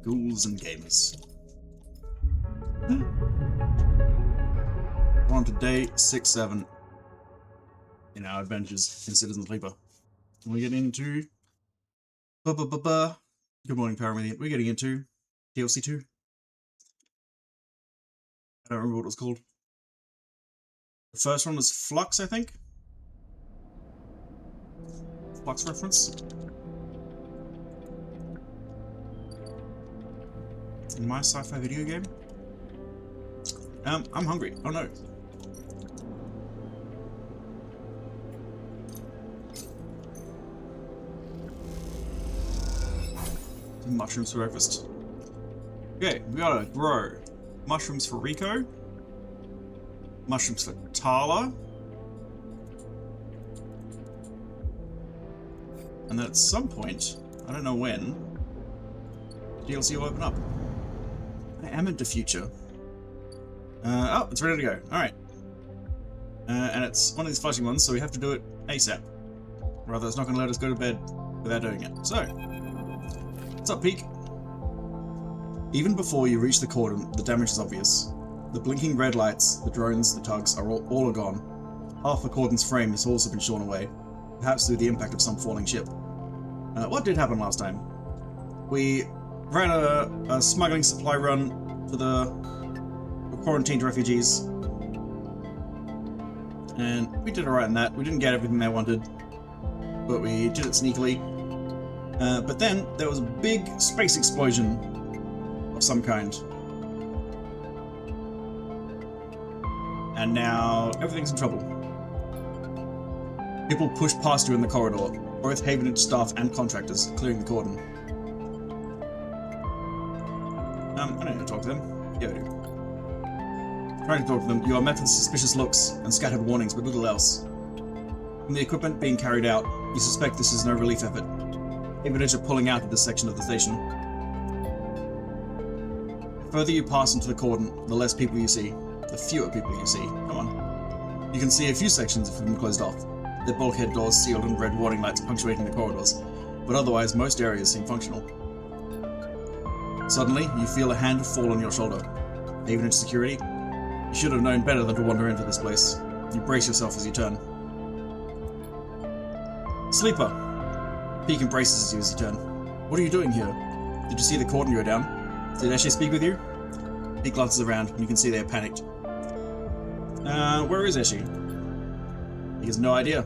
ghouls and gamers. We're on to day 6-7 in our adventures in Citizen Sleeper. We're getting into... Good morning, Paramedian. We're getting into DLC 2. I don't remember what it was called. The first one was Flux, I think? Flux reference? In my sci-fi video game? I'm hungry. Oh no. Some mushrooms for breakfast. Okay, we gotta grow mushrooms for Rico, mushrooms for Tala, and then at some point, I don't know when, DLC will open up. I am into future. Oh, it's ready to go. Alright. And it's one of these flashing ones, so we have to do it ASAP. Rather, it's not going to let us go to bed without doing it. So, what's up, Peak? Even before you reach the cordon, the damage is obvious. The blinking red lights, the drones, the tugs are all gone. Half the cordon's frame has also been shorn away, perhaps through the impact of some falling ship. What did happen last time? We ran a smuggling supply run to the quarantined refugees, and we did alright in that. We didn't get everything they wanted, but we did it sneakily. But then there was a big space explosion of some kind, and now everything's in trouble. People push past you in the corridor, both Havenage staff and contractors, clearing the cordon. I don't need to talk to them. Yeah, I do. Trying to talk to them, you are met with suspicious looks and scattered warnings, but little else. From the equipment being carried out, you suspect this is no relief effort. Havenage are pulling out of this section of the station. The further you pass into the cordon, the less people you see. The fewer people you see. Come on. You can see a few sections of them closed off. Their bulkhead doors sealed and red warning lights punctuating the corridors, but otherwise most areas seem functional. Suddenly, you feel a hand fall on your shoulder. Havenage security? You should have known better than to wander into this place. You brace yourself as you turn. Sleeper! Peak embraces you as you turn. What are you doing here? Did you see the cordon you were down? Did Ashley speak with you? Peak glances around, and you can see they are panicked. Where is Ashley? He has no idea.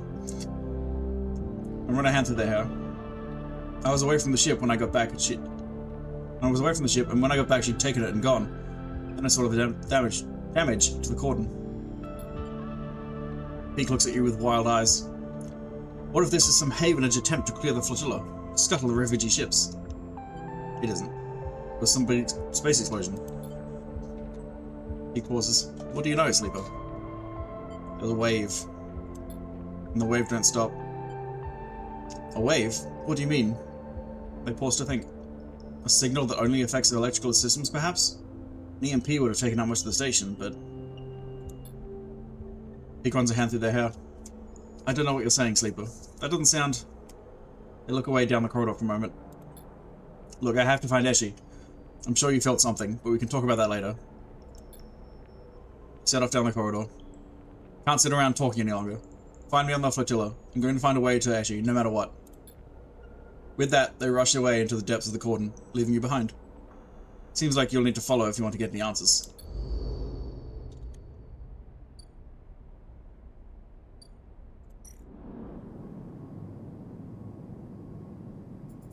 I run a hand through their hair. I was away from the ship when I got back, and when I got back she'd taken it and gone. Then I saw the damage to the cordon. Peak looks at you with wild eyes. What if this is some Havenage attempt to clear the flotilla, scuttle the refugee ships? It isn't. It was some big space explosion. Peak pauses. What do you know, Sleeper? There's a wave. And the wave don't stop. A wave? What do you mean? They pause to think. A signal that only affects the electrical systems, perhaps? An EMP would have taken out much of the station, but... Peak runs a hand through their hair. I don't know what you're saying, Sleeper. That doesn't sound... They look away down the corridor for a moment. Look, I have to find Eshi. I'm sure you felt something, but we can talk about that later. Set off down the corridor. Can't sit around talking any longer. Find me on the flotilla. I'm going to find a way to Eshi, no matter what. With that, they rush away into the depths of the cordon, leaving you behind. Seems like you'll need to follow if you want to get any answers.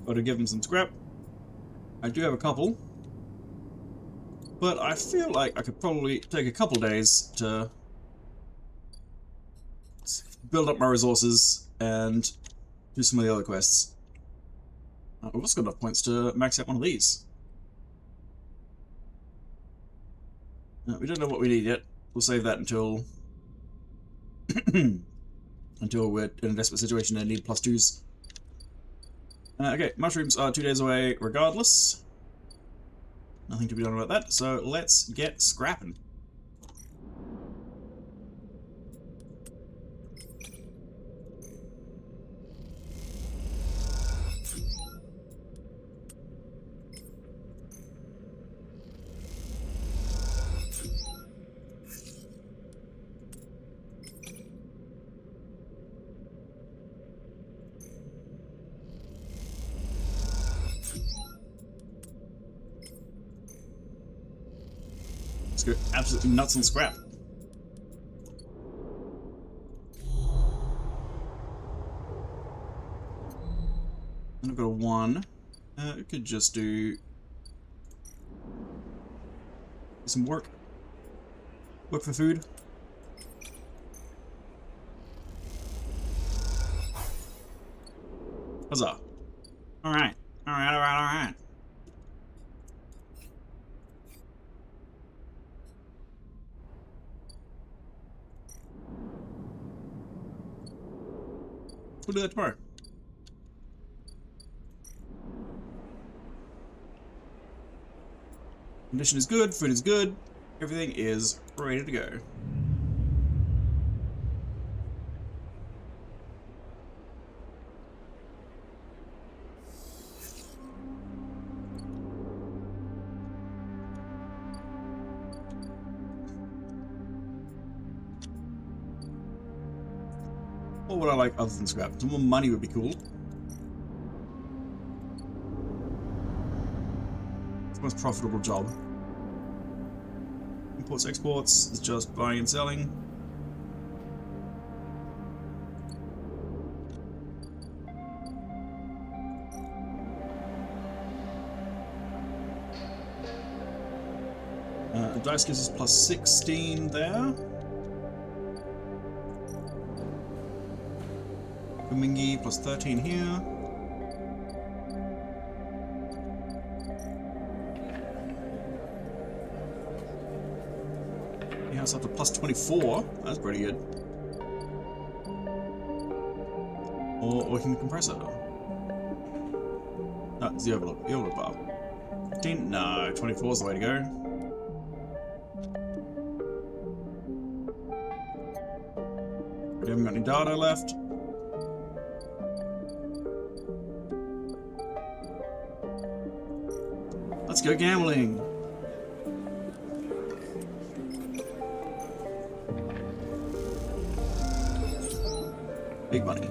Got to give them some scrap. I do have a couple. But I feel like I could probably take a couple days to build up my resources and do some of the other quests. We've also got enough points to max out one of these. We don't know what we need yet. We'll save that until until we're in a desperate situation and need +2s. Okay, mushrooms are 2 days away regardless. Nothing to be done about that, so let's get scrapping. go absolutely nuts on scrap. And I've got a 1. We could just do some work. Work for food. Huzzah. Alright. Alright. We'll do that tomorrow. Condition is good, food is good, everything is ready to go. What would I like other than scrap? Some more money would be cool. It's the most profitable job. Imports, exports is just buying and selling. The dice gives us plus 16 there. Mingi plus 13 here. Yeah, it's up to plus 24. That's pretty good. Or working the compressor. No, it's the overlook. The overlook bar. 15? No, 24 is the way to go. We haven't got any data left. Let's go gambling. Big money.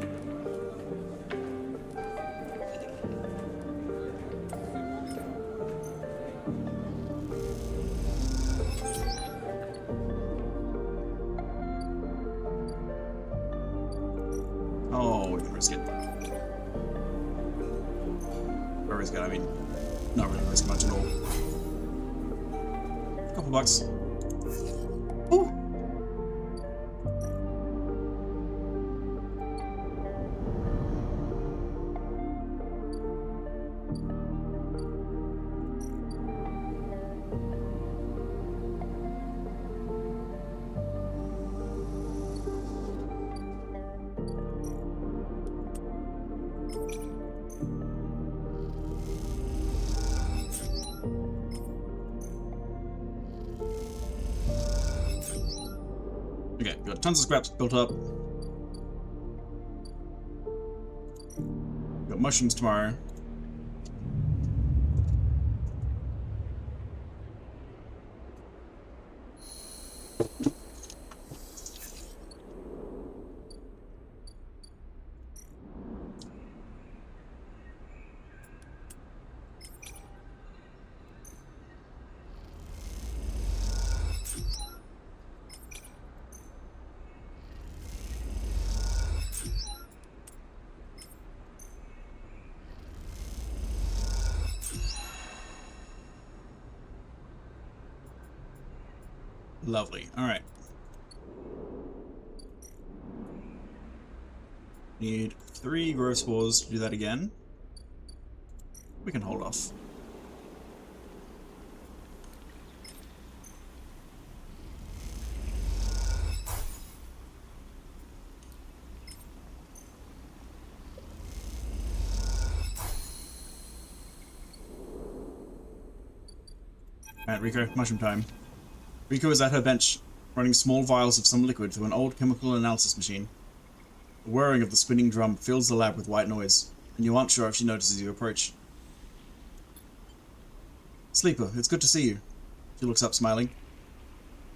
Oh, we can risk it. Or risk it, I mean, not really risk much at all. Couple bucks. Ooh. Okay, got tons of scraps built up. Got mushrooms tomorrow. Lovely. Alright. Need 3 growth spores to do that again. We can hold off. Alright, Rico, mushroom time. Rico is at her bench, running small vials of some liquid through an old chemical analysis machine. The whirring of the spinning drum fills the lab with white noise, and you aren't sure if she notices you approach. Sleeper, it's good to see you. She looks up, smiling.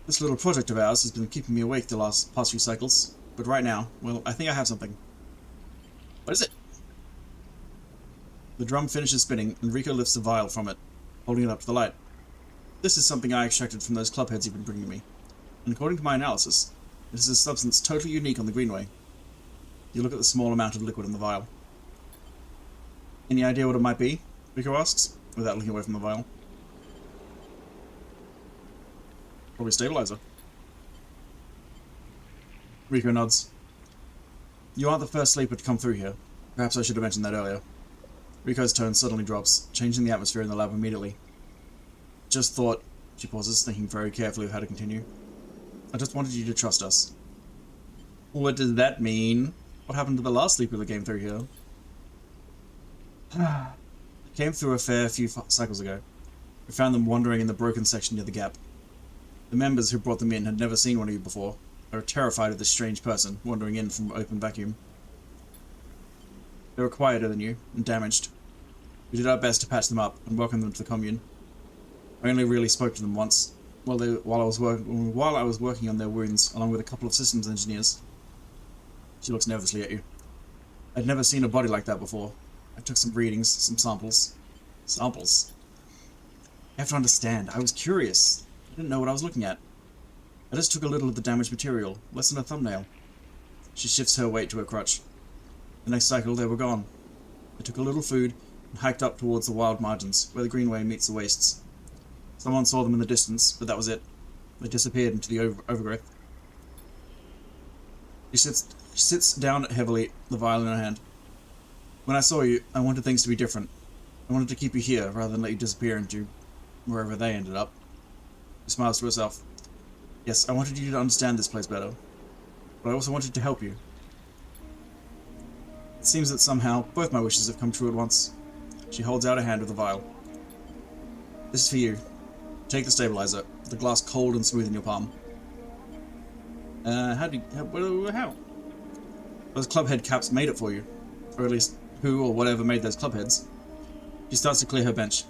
This little project of ours has been keeping me awake the past few cycles, but right now, well, I think I have something. What is it? The drum finishes spinning, and Rico lifts a vial from it, holding it up to the light. This is something I extracted from those clubheads you've been bringing me. And according to my analysis, this is a substance totally unique on the Greenway. You look at the small amount of liquid in the vial. Any idea what it might be? Rico asks, without looking away from the vial. Probably stabilizer. Rico nods. You aren't the first sleeper to come through here. Perhaps I should have mentioned that earlier. Rico's tone suddenly drops, changing the atmosphere in the lab immediately. Just thought... She pauses, thinking very carefully of how to continue. I just wanted you to trust us. What does that mean? What happened to the last sleeper that came through here? I came through a fair few cycles ago. We found them wandering in the broken section near the gap. The members who brought them in had never seen one of you before. They were terrified of this strange person wandering in from open vacuum. They were quieter than you, and damaged. We did our best to patch them up and welcome them to the commune. I only really spoke to them once, while I was working on their wounds, along with a couple of systems engineers. She looks nervously at you. I'd never seen a body like that before. I took some readings, some samples. Samples? You have to understand, I was curious. I didn't know what I was looking at. I just took a little of the damaged material, less than a thumbnail. She shifts her weight to her crutch. The next cycle, they were gone. I took a little food and hiked up towards the wild margins, where the Greenway meets the wastes. Someone saw them in the distance, but that was it. They disappeared into the overgrowth. She sits down heavily, the vial in her hand. When I saw you, I wanted things to be different. I wanted to keep you here, rather than let you disappear into wherever they ended up. She smiles to herself. Yes, I wanted you to understand this place better. But I also wanted to help you. It seems that somehow, both my wishes have come true at once. She holds out a hand with a vial. This is for you. Take the stabilizer, the glass cold and smooth in your palm. How? Those clubhead caps made it for you. Or at least, who or whatever made those clubheads. She starts to clear her bench.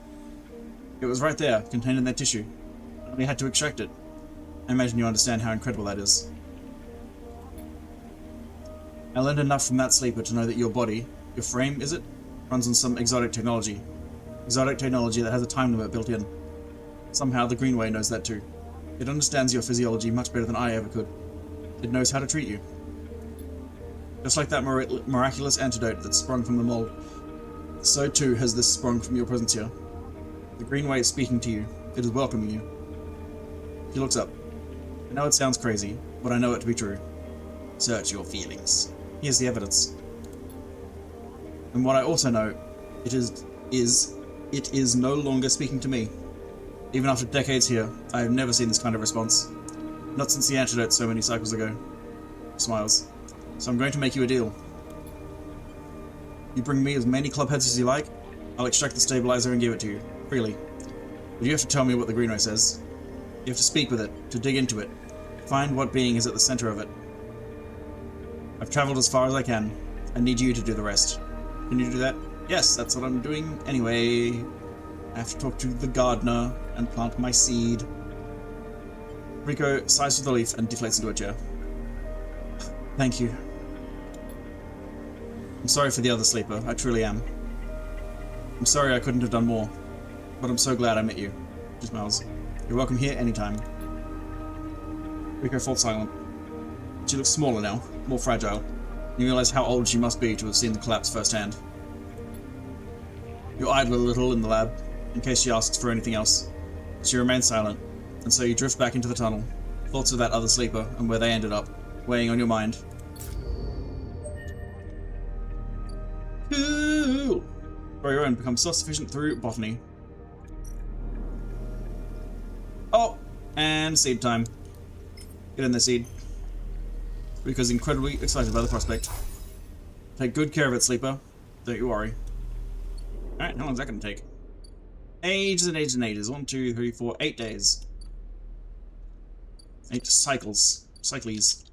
It was right there, contained in their tissue. I only had to extract it. I imagine you understand how incredible that is. I learned enough from that sleeper to know that your body, your frame, is it? Runs on some exotic technology. Exotic technology that has a time limit built in. Somehow the Greenway knows that too. It understands your physiology much better than I ever could. It knows how to treat you. Just like that miraculous antidote that sprung from the mold, so too has this sprung from your presence here. The Greenway is speaking to you. It is welcoming you. She looks up. I know it sounds crazy, but I know it to be true. Search your feelings. Here's the evidence. And what I also know, it is no longer speaking to me. Even after decades here, I have never seen this kind of response. Not since the antidote so many cycles ago. He smiles. So I'm going to make you a deal. You bring me as many clubheads as you like, I'll extract the stabilizer and give it to you, freely. But you have to tell me what the Greenway says. You have to speak with it, to dig into it, find what being is at the center of it. I've traveled as far as I can. I need you to do the rest. Can you do that? Yes, that's what I'm doing anyway. I have to talk to the gardener and plant my seed. Rico sighs with relief and deflates into a chair. Thank you. I'm sorry for the other sleeper, I truly am. I'm sorry I couldn't have done more, but I'm so glad I met you. She smiles. You're welcome here anytime. Rico falls silent. She looks smaller now, more fragile. You realize how old she must be to have seen the collapse firsthand. You idle a little in the lab, in case she asks for anything else. She remains silent, and so you drift back into the tunnel, thoughts of that other sleeper and where they ended up, weighing on your mind. Cool! Grow your own, become self-sufficient through botany. Oh! And seed time. Get in there, seed. Rico's incredibly excited by the prospect. Take good care of it, sleeper. Don't you worry. Alright, how long is that going to take? Ages and ages and ages. 1, 2, 3, 4, 8 days. 8 cycles. Cycles.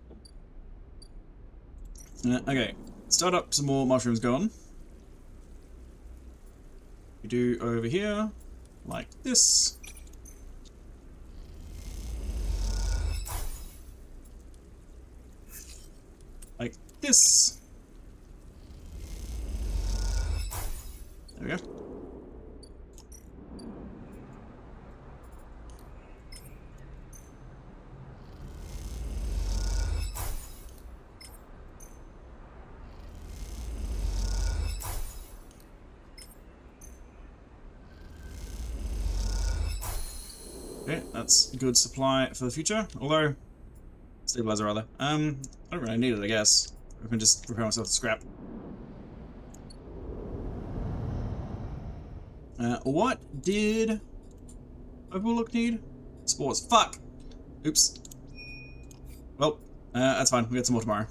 Okay. Start up some more mushrooms going. We do over here. Like this. Like this. There we go. Okay, that's a good supply for the future. Although, stabilizer rather. I don't really need it, I guess. I can just prepare myself to scrap. What did Overlook need? Spores. Fuck! Oops. Well, that's fine. We get some more tomorrow.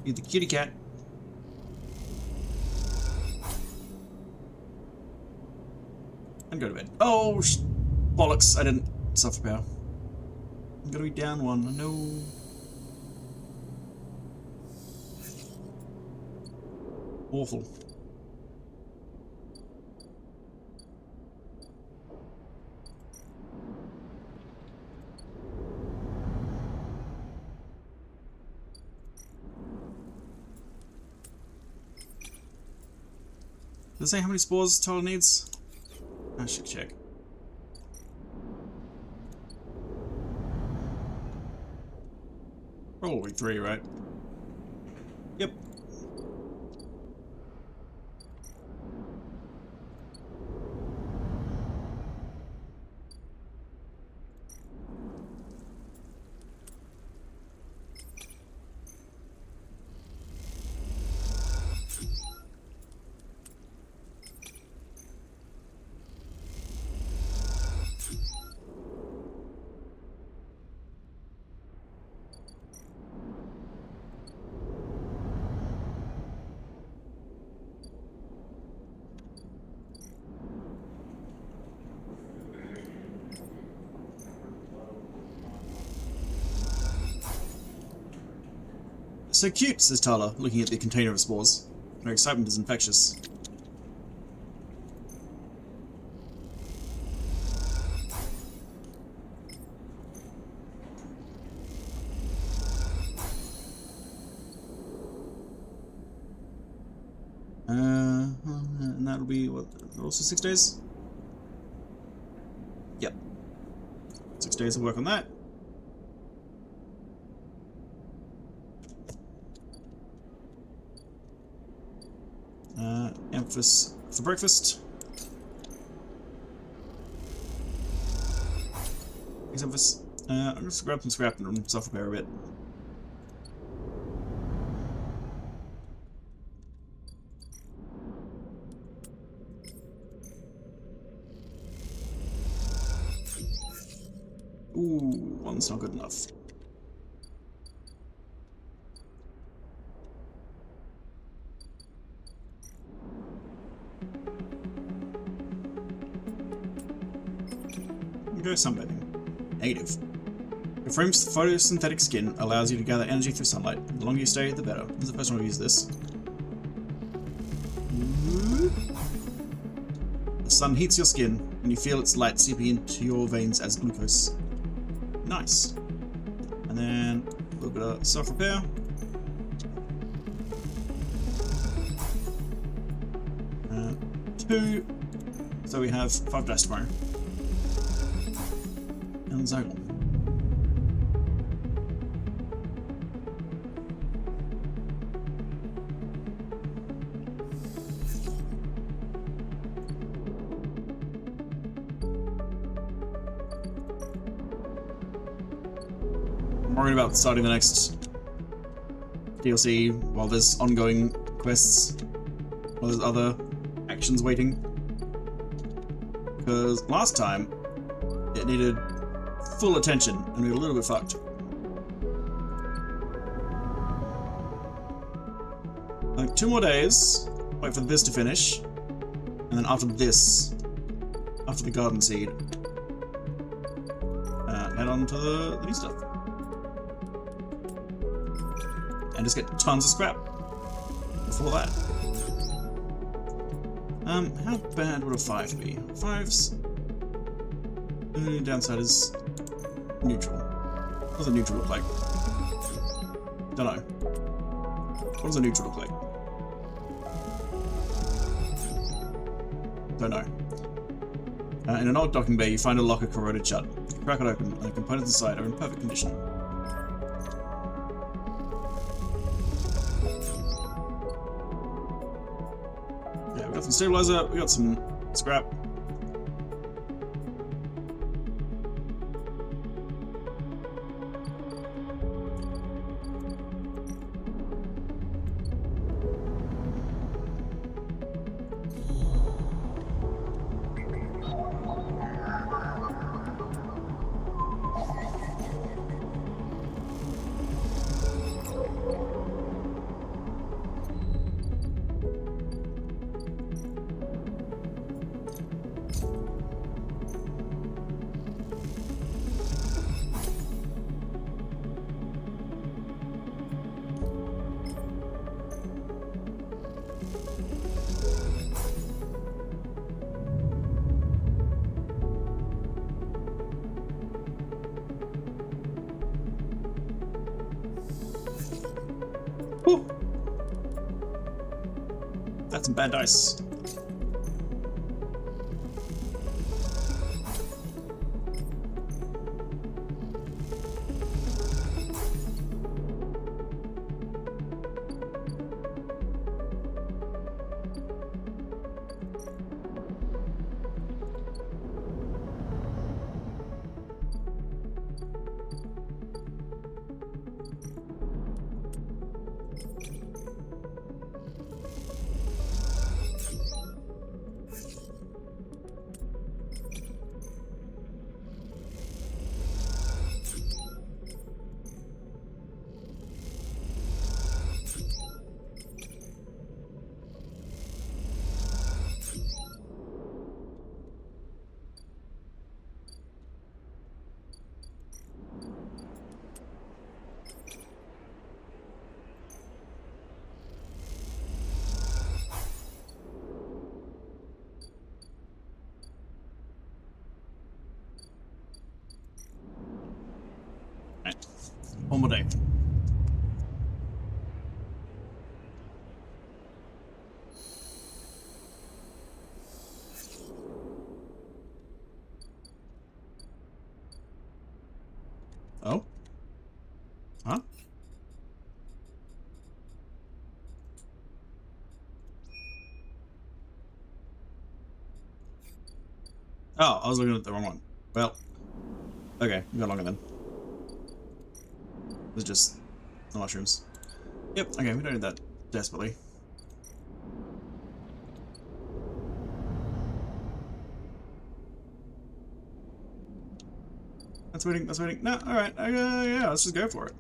Need the kitty cat. And go to bed. Oh, bollocks. I didn't suffer power. I'm gonna be down one. No. Awful. Does it say how many spores Tyler needs? I should check. Probably 3, right? Yep. So cute, says Tyler, looking at the container of spores. Her excitement is infectious. And that'll be, what, also 6 days? Yep. 6 days of work on that. Amethyst for breakfast. Thanks, Amethyst. I'm going to grab some scrap and self-repair a bit. Ooh, one's not good enough. Go sunbathing. Negative. Your frame's photosynthetic skin allows you to gather energy through sunlight. The longer you stay, the better. This is the first time I've used this. The sun heats your skin, and you feel its light seeping into your veins as glucose. Nice. And then a little bit of self-repair. Two. So we have 5 dice tomorrow. And Zygon. I'm worried about starting the next DLC while there's ongoing quests, while there's other actions waiting. Because last time it needed full attention and we were a little bit fucked. I think 2 more days, wait for this to finish, and then after this, after the garden seed, head on to the new stuff. And just get tons of scrap before that. How bad would a 5 be? 5's downside is neutral. What does a neutral look like? Don't know. What does a neutral look like? Don't know. In an old docking bay, you find a locker corroded shut. You crack it open, and the components inside are in perfect condition. got some stabilizer, we got some scrap. Whew. That's some bad dice. Right. One more day. Oh? Huh? Oh, I was looking at the wrong one. Well, okay, we got longer then. It's just the mushrooms. Yep, okay, we don't need that desperately. That's waiting, that's waiting. No, alright, yeah, let's just go for it.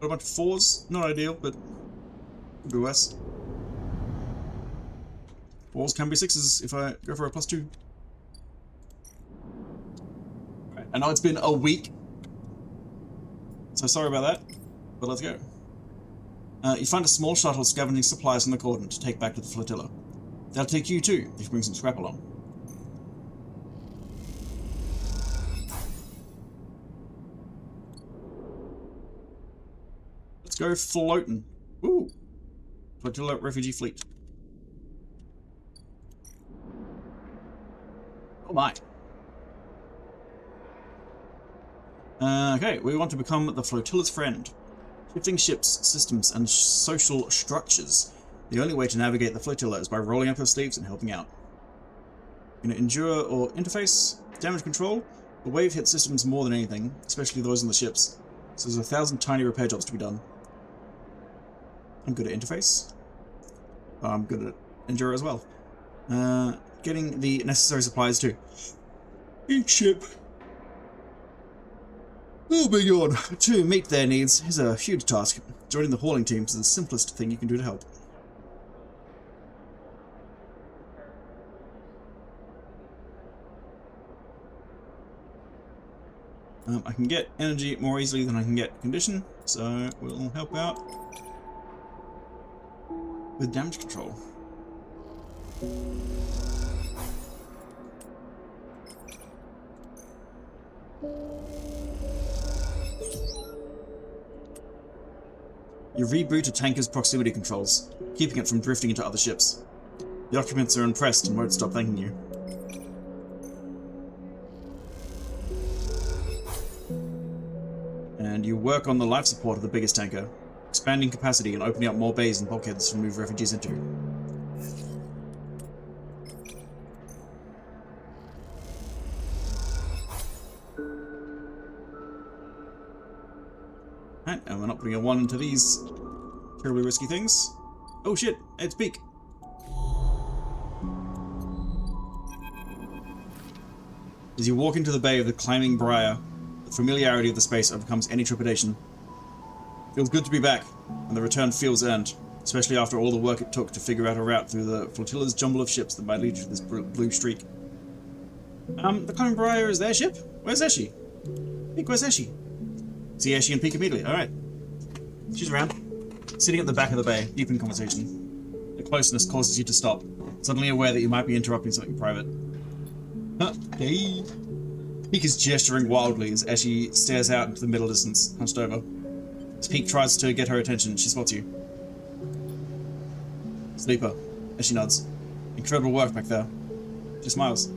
Got a bunch of 4s, not ideal, but could be worse. 4s can be 6s if I go for a +2. Right, I know it's been a week, so sorry about that, but let's go. You find a small shuttle scavenging supplies on the cordon to take back to the flotilla. They'll take you too, if you bring some scrap along. Let's go floating. Ooh! Flotilla refugee fleet. Oh my. Okay, we want to become the flotilla's friend. Shifting ships, systems, and social structures. The only way to navigate the flotilla is by rolling up your sleeves and helping out. You're gonna endure or interface, damage control. The wave hits systems more than anything, especially those on the ships. So there's 1,000 tiny repair jobs to be done. I'm good at interface. I'm good at endure as well. Getting the necessary supplies too. Each ship. Oh my god. To meet their needs is a huge task. Joining the hauling teams is the simplest thing you can do to help. I can get energy more easily than I can get condition, so we'll help out with damage control. You reboot a tanker's proximity controls, keeping it from drifting into other ships. The occupants are impressed and won't stop thanking you. And you work on the life support of the biggest tanker, expanding capacity and opening up more bays and bulkheads to move refugees into. Alright, and we're not putting a 1 into these terribly risky things. Oh shit, it's Peak. As you walk into the bay of the climbing briar, the familiarity of the space overcomes any trepidation. It feels good to be back, and the return feels earned, especially after all the work it took to figure out a route through the flotilla's jumble of ships that might lead to this blue streak. The climbing briar is their ship? Where's Eshi? Peak, where's Eshi? See Eshi and Peak immediately, alright. She's around, sitting at the back of the bay, deep in conversation. The closeness causes you to stop, suddenly aware that you might be interrupting something private. Hey. Peak is gesturing wildly as Eshi stares out into the middle distance, hunched over. As Peak tries to get her attention, she spots you. Sleeper. Eshi nods. Incredible work back there. She smiles.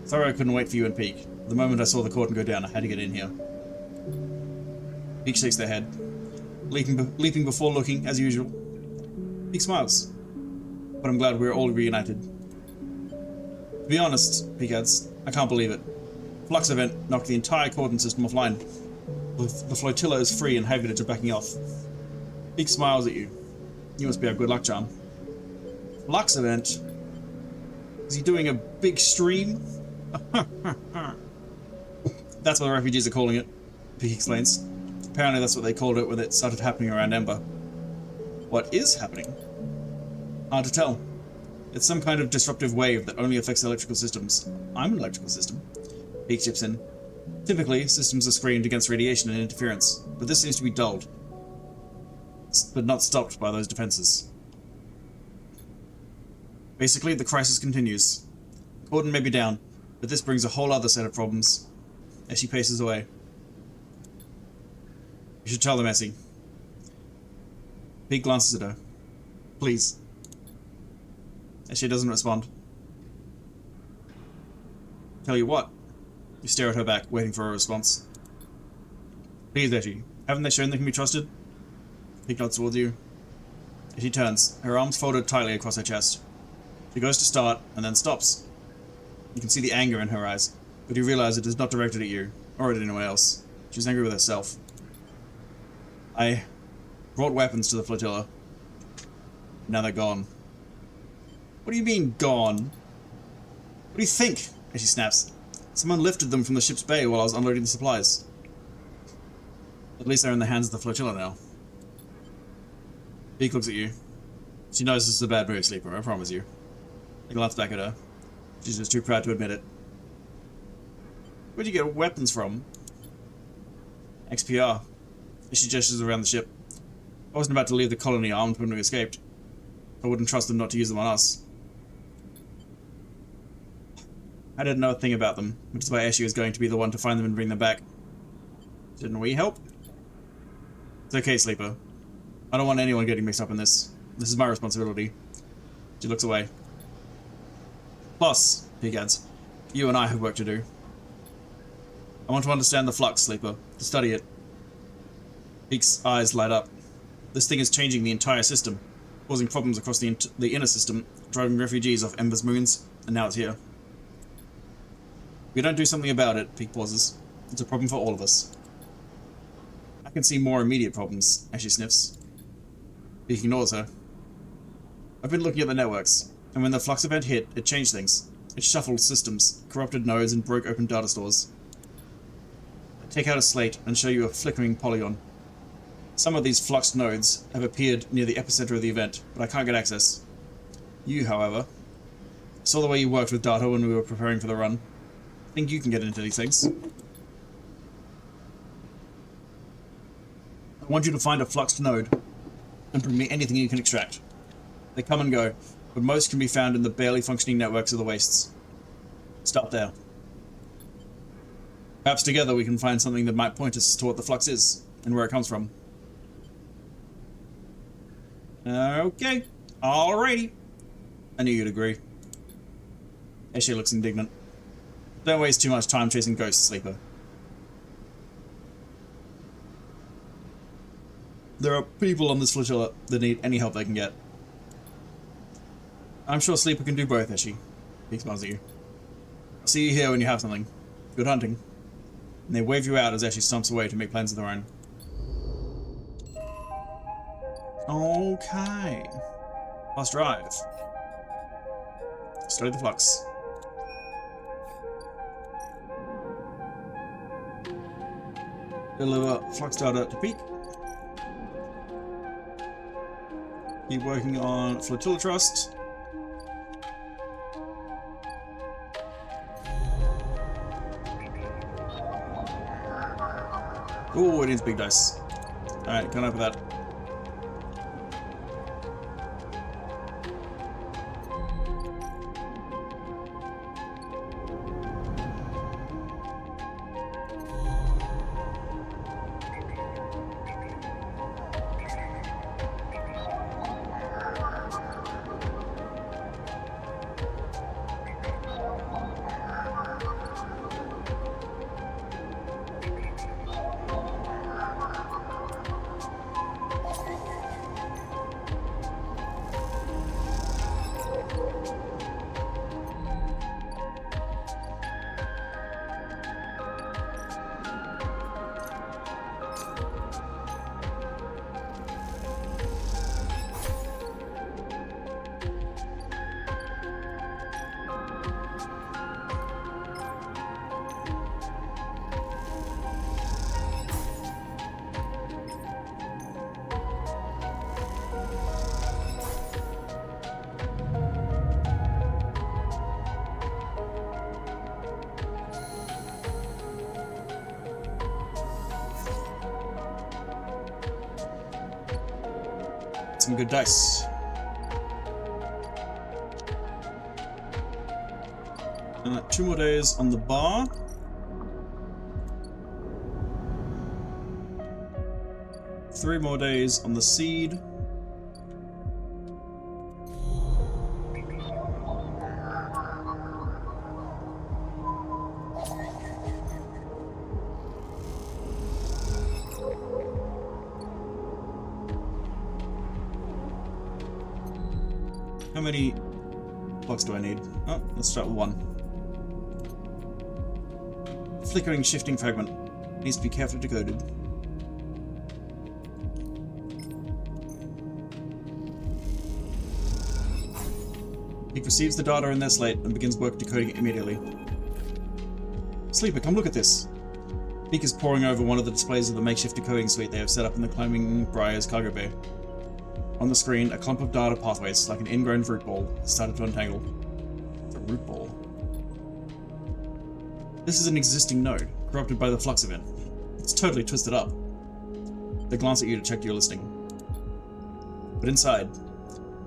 Sorry I couldn't wait for you and Peak. The moment I saw the cordon go down, I had to get in here. Peak shakes their head, leaping before looking, as usual. Peak smiles. But I'm glad we're all reunited. To be honest, Peak adds, I can't believe it. Flux event knocked the entire cordon system offline. The flotilla is free and habited backing off. Peak smiles at you. You must be our good luck charm. Flux event? Is he doing a big stream? That's what the refugees are calling it, Peak explains. Apparently that's what they called it when it started happening around Ember. What is happening? Hard to tell. It's some kind of disruptive wave that only affects electrical systems. I'm an electrical system. Peak chips in. Typically, systems are screened against radiation and interference, but this seems to be dulled. But not stopped by those defenses. Basically, the crisis continues. The cordon may be down, but this brings a whole other set of problems. As she paces away. You should tell them, Essie. Peak glances at her. Please. As she doesn't respond. Tell you what. You stare at her back, waiting for a response. Please, Essie. Haven't they shown they can be trusted? Peak nods towards you. As she turns, her arms folded tightly across her chest. She goes to start, and then stops. You can see the anger in her eyes, but you realize it is not directed at you, or at anyone else. She's angry with herself. I brought weapons to the flotilla. Now they're gone. What do you mean, gone? What do you think? As she snaps. Someone lifted them from the ship's bay while I was unloading the supplies. At least they're in the hands of the flotilla now. Peak looks at you. She knows this is a bad move, Sleeper, I promise you. I glance back at her. She's just too proud to admit it. Where'd you get weapons from? XPR. She gestures around the ship. I wasn't about to leave the colony armed when we escaped. I wouldn't trust them not to use them on us. I didn't know a thing about them, which is why Eshi was going to be the one to find them and bring them back. Didn't we help? It's okay, Sleeper. I don't want anyone getting mixed up in this. This is my responsibility. She looks away. Plus, Peak adds, you and I have work to do. I want to understand the flux, Sleeper, to study it. Peak's eyes light up. This thing is changing the entire system, causing problems across the inner system, driving refugees off Ember's moons, and now it's here. If we don't do something about it, Peak pauses. It's a problem for all of us. I can see more immediate problems, as she sniffs. Peak ignores her. I've been looking at the networks, and when the flux event hit, it changed things. It shuffled systems, corrupted nodes, and broke open data stores. I take out a slate and show you a flickering polygon. Some of these fluxed nodes have appeared near the epicenter of the event, but I can't get access. You, however, saw the way you worked with data when we were preparing for the run. I think you can get into these things. I want you to find a fluxed node and bring me anything you can extract. They come and go, but most can be found in the barely functioning networks of the wastes. Start there. Perhaps together we can find something that might point us to what the flux is, and where it comes from. Okay. Alrighty. I knew you'd agree. Eshe looks indignant. Don't waste too much time chasing ghosts, Sleeper. There are people on this flotilla that need any help they can get. I'm sure Sleeper can do both, Eshe. He smiles at you. I'll see you here when you have something. Good hunting. And they wave you out as Eshe stomps away to make plans of their own. Okay. Fast drive. Study the flux. Deliver flux data to peak. Keep working on flotilla trust. Oh, it needs big dice. Alright, can't open that. Some good dice. And 2 more days on the bar. Three more days on the seed. How many blocks do I need? Oh, let's start with 1. Flickering shifting fragment. Needs to be carefully decoded. He receives the data in their slate and begins work decoding it immediately. Sleeper, come look at this. Beak is poring over one of the displays of the makeshift decoding suite they have set up in the Climbing Briar's cargo bay. On the screen, a clump of data pathways, like an ingrown root ball, has started to untangle. The root ball. This is an existing node, corrupted by the flux event. It's totally twisted up. They glance at you to check you're listening. But inside,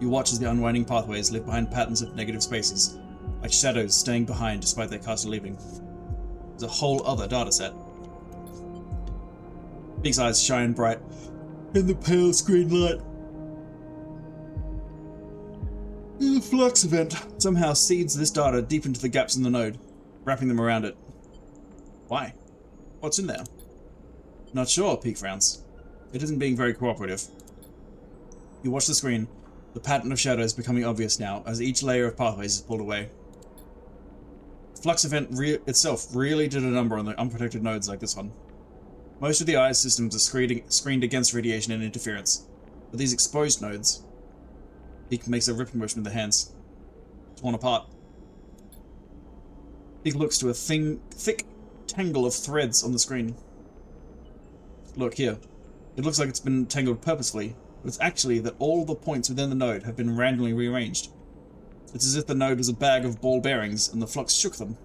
you watch as the unwinding pathways live behind patterns of negative spaces, like shadows staying behind despite their caster leaving. There's a whole other data set. Beak's eyes shine bright in the pale screen light. The flux event somehow seeds this data deep into the gaps in the node, wrapping them around it. Why? What's in there? Not sure, Peak frowns. It isn't being very cooperative. You watch the screen, the pattern of shadows becoming obvious now as each layer of pathways is pulled away. The flux event itself really did a number on the unprotected nodes like this one. Most of the EYE's systems are screened against radiation and interference, but these exposed nodes... Peak makes a ripping motion with the hands. Torn apart. Peak looks to a thick tangle of threads on the screen. Look here. It looks like it's been tangled purposefully, but it's actually that all the points within the node have been randomly rearranged. It's as if the node was a bag of ball bearings and the flux shook them.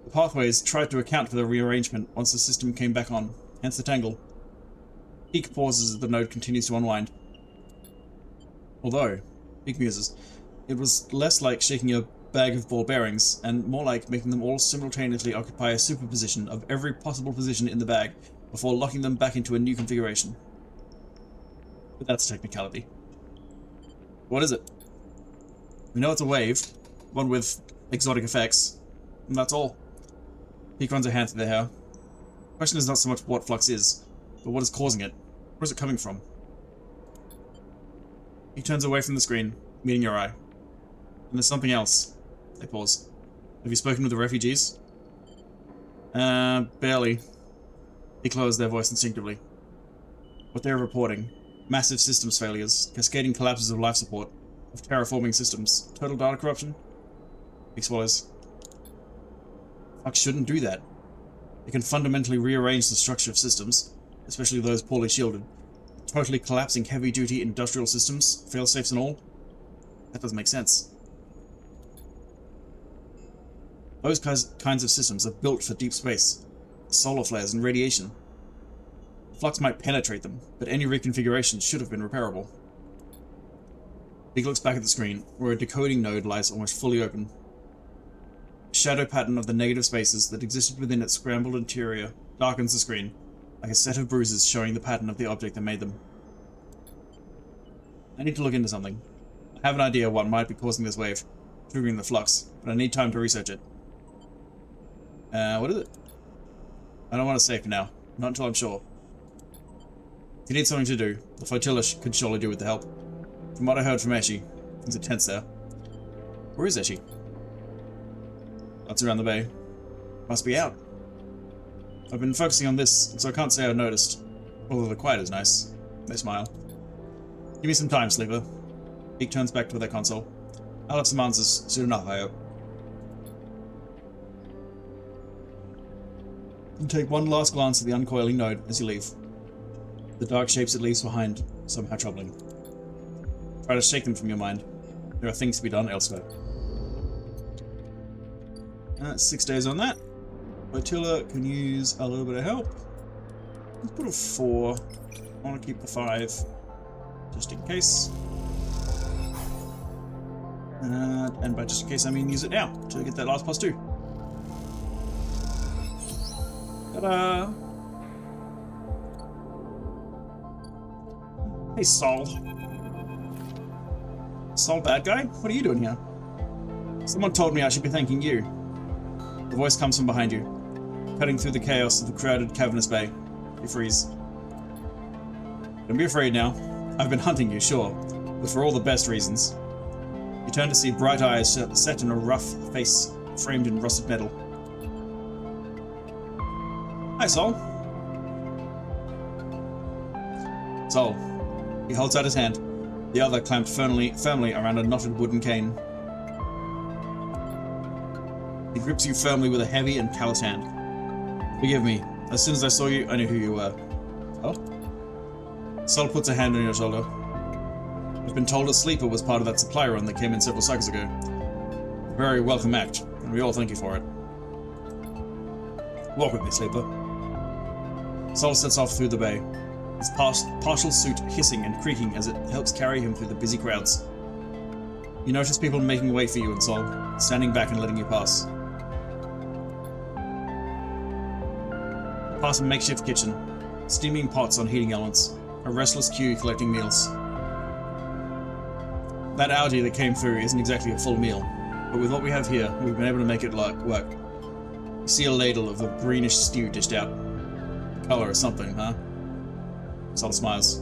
The pathways tried to account for the rearrangement once the system came back on, hence the tangle. Peak pauses as the node continues to unwind. Although, Peak muses, it was less like shaking a bag of ball bearings, and more like making them all simultaneously occupy a superposition of every possible position in the bag before locking them back into a new configuration. But that's a technicality. What is it? We know it's a wave, one with exotic effects, and that's all. Peak runs her hand through their hair. The question is not so much what flux is, but what is causing it. Where is it coming from? He turns away from the screen, meeting your eye. And there's something else. They pause. Have you spoken with the refugees? Barely. He closed their voice instinctively. What they're reporting: massive systems failures, cascading collapses of life support, of terraforming systems, total data corruption. Big swallows. Fuck shouldn't do that. It can fundamentally rearrange the structure of systems, especially those poorly shielded. Totally collapsing heavy-duty industrial systems, fail-safes and all. That doesn't make sense. Those kinds of systems are built for deep space, solar flares and radiation. The flux might penetrate them, but any reconfiguration should have been repairable. Big looks back at the screen, where a decoding node lies almost fully open. A shadow pattern of the negative spaces that existed within its scrambled interior darkens the screen, like a set of bruises showing the pattern of the object that made them. I need to look into something. I have an idea what might be causing this wave, triggering the flux, but I need time to research it. What is it? I don't want to say for now, not until I'm sure. If you need something to do, the flotilla could surely do with the help. From what I heard from Eshi, things are tense there. Where is Eshi? That's around the bay. Must be out. I've been focusing on this, so I can't say I've noticed. Although the quiet is nice. They smile. Give me some time, Sleeper. Beak turns back to their console. I'll have some answers soon enough, I hope. You take one last glance at the uncoiling node as you leave. The dark shapes it leaves behind, somehow troubling. Try to shake them from your mind. There are things to be done elsewhere. 6 days on that. Flotilla can use a little bit of help. Let's put a 4. I want to keep the 5, just in case. And by just in case, I mean use it now to get that last +2. Ta-da! Hey, Sol. Sol, bad guy? What are you doing here? Someone told me I should be thanking you. The voice comes from behind you, cutting through the chaos of the crowded, cavernous bay. You freeze. Don't be afraid now. I've been hunting you, sure, but for all the best reasons. You turn to see bright eyes set in a rough face, framed in rusted metal. Hi, Sol. Sol. He holds out his hand, the other clamped firmly around a knotted wooden cane. He grips you firmly with a heavy and callous hand. Forgive me. As soon as I saw you, I knew who you were. Oh? Sol puts a hand on your shoulder. I've been told a Sleeper was part of that supply run that came in several cycles ago. A very welcome act, and we all thank you for it. Walk with me, Sleeper. Sol sets off through the bay, his partial suit hissing and creaking as it helps carry him through the busy crowds. You notice people making way for you and Sol, standing back and letting you pass. You pass a makeshift kitchen, steaming pots on heating elements, a restless queue collecting meals. That Audi that came through isn't exactly a full meal, but with what we have here, we've been able to make it work. You see a ladle of a greenish stew dished out. Color or something, huh? Sol smiles.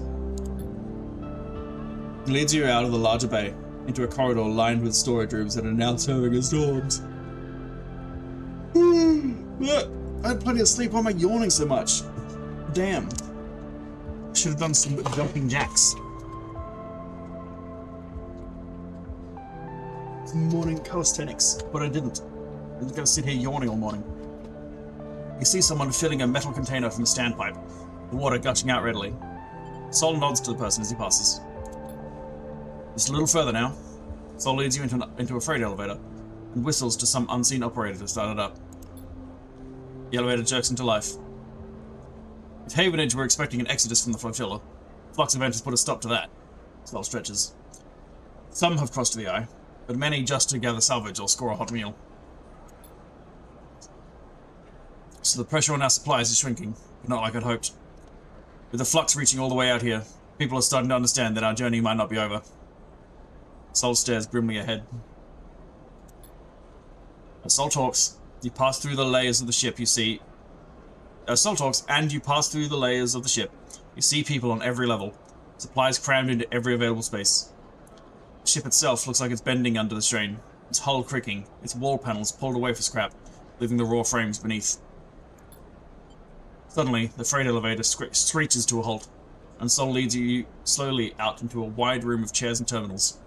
He leads you out of the larger bay, into a corridor lined with storage rooms that are now serving as dorms. I had plenty of sleep. Why am I yawning so much? Damn. I should have done some jumping jacks. Some morning calisthenics, but I didn't. I'm just gonna sit here yawning all morning. You see someone filling a metal container from a standpipe, the water gushing out readily. Sol nods to the person as he passes. Just a little further now. Sol leads you into a freight elevator and whistles to some unseen operator to start it up. The elevator jerks into life. If Havenage were expecting an exodus from the flotilla, Flux event has put a stop to that. Sol stretches. Some have crossed the eye, but many just to gather salvage or score a hot meal. So the pressure on our supplies is shrinking, but not like I'd hoped. With the flux reaching all the way out here, people are starting to understand that our journey might not be over. Sol stares grimly ahead. As Sol talks, you pass through the layers of the ship, you see... As Sol talks, and you pass through the layers of the ship, you see people on every level, supplies crammed into every available space. The ship itself looks like it's bending under the strain, its hull creaking, its wall panels pulled away for scrap, leaving the raw frames beneath. Suddenly, the freight elevator screeches to a halt. and Sol leads you slowly out into a wide room of chairs and terminals,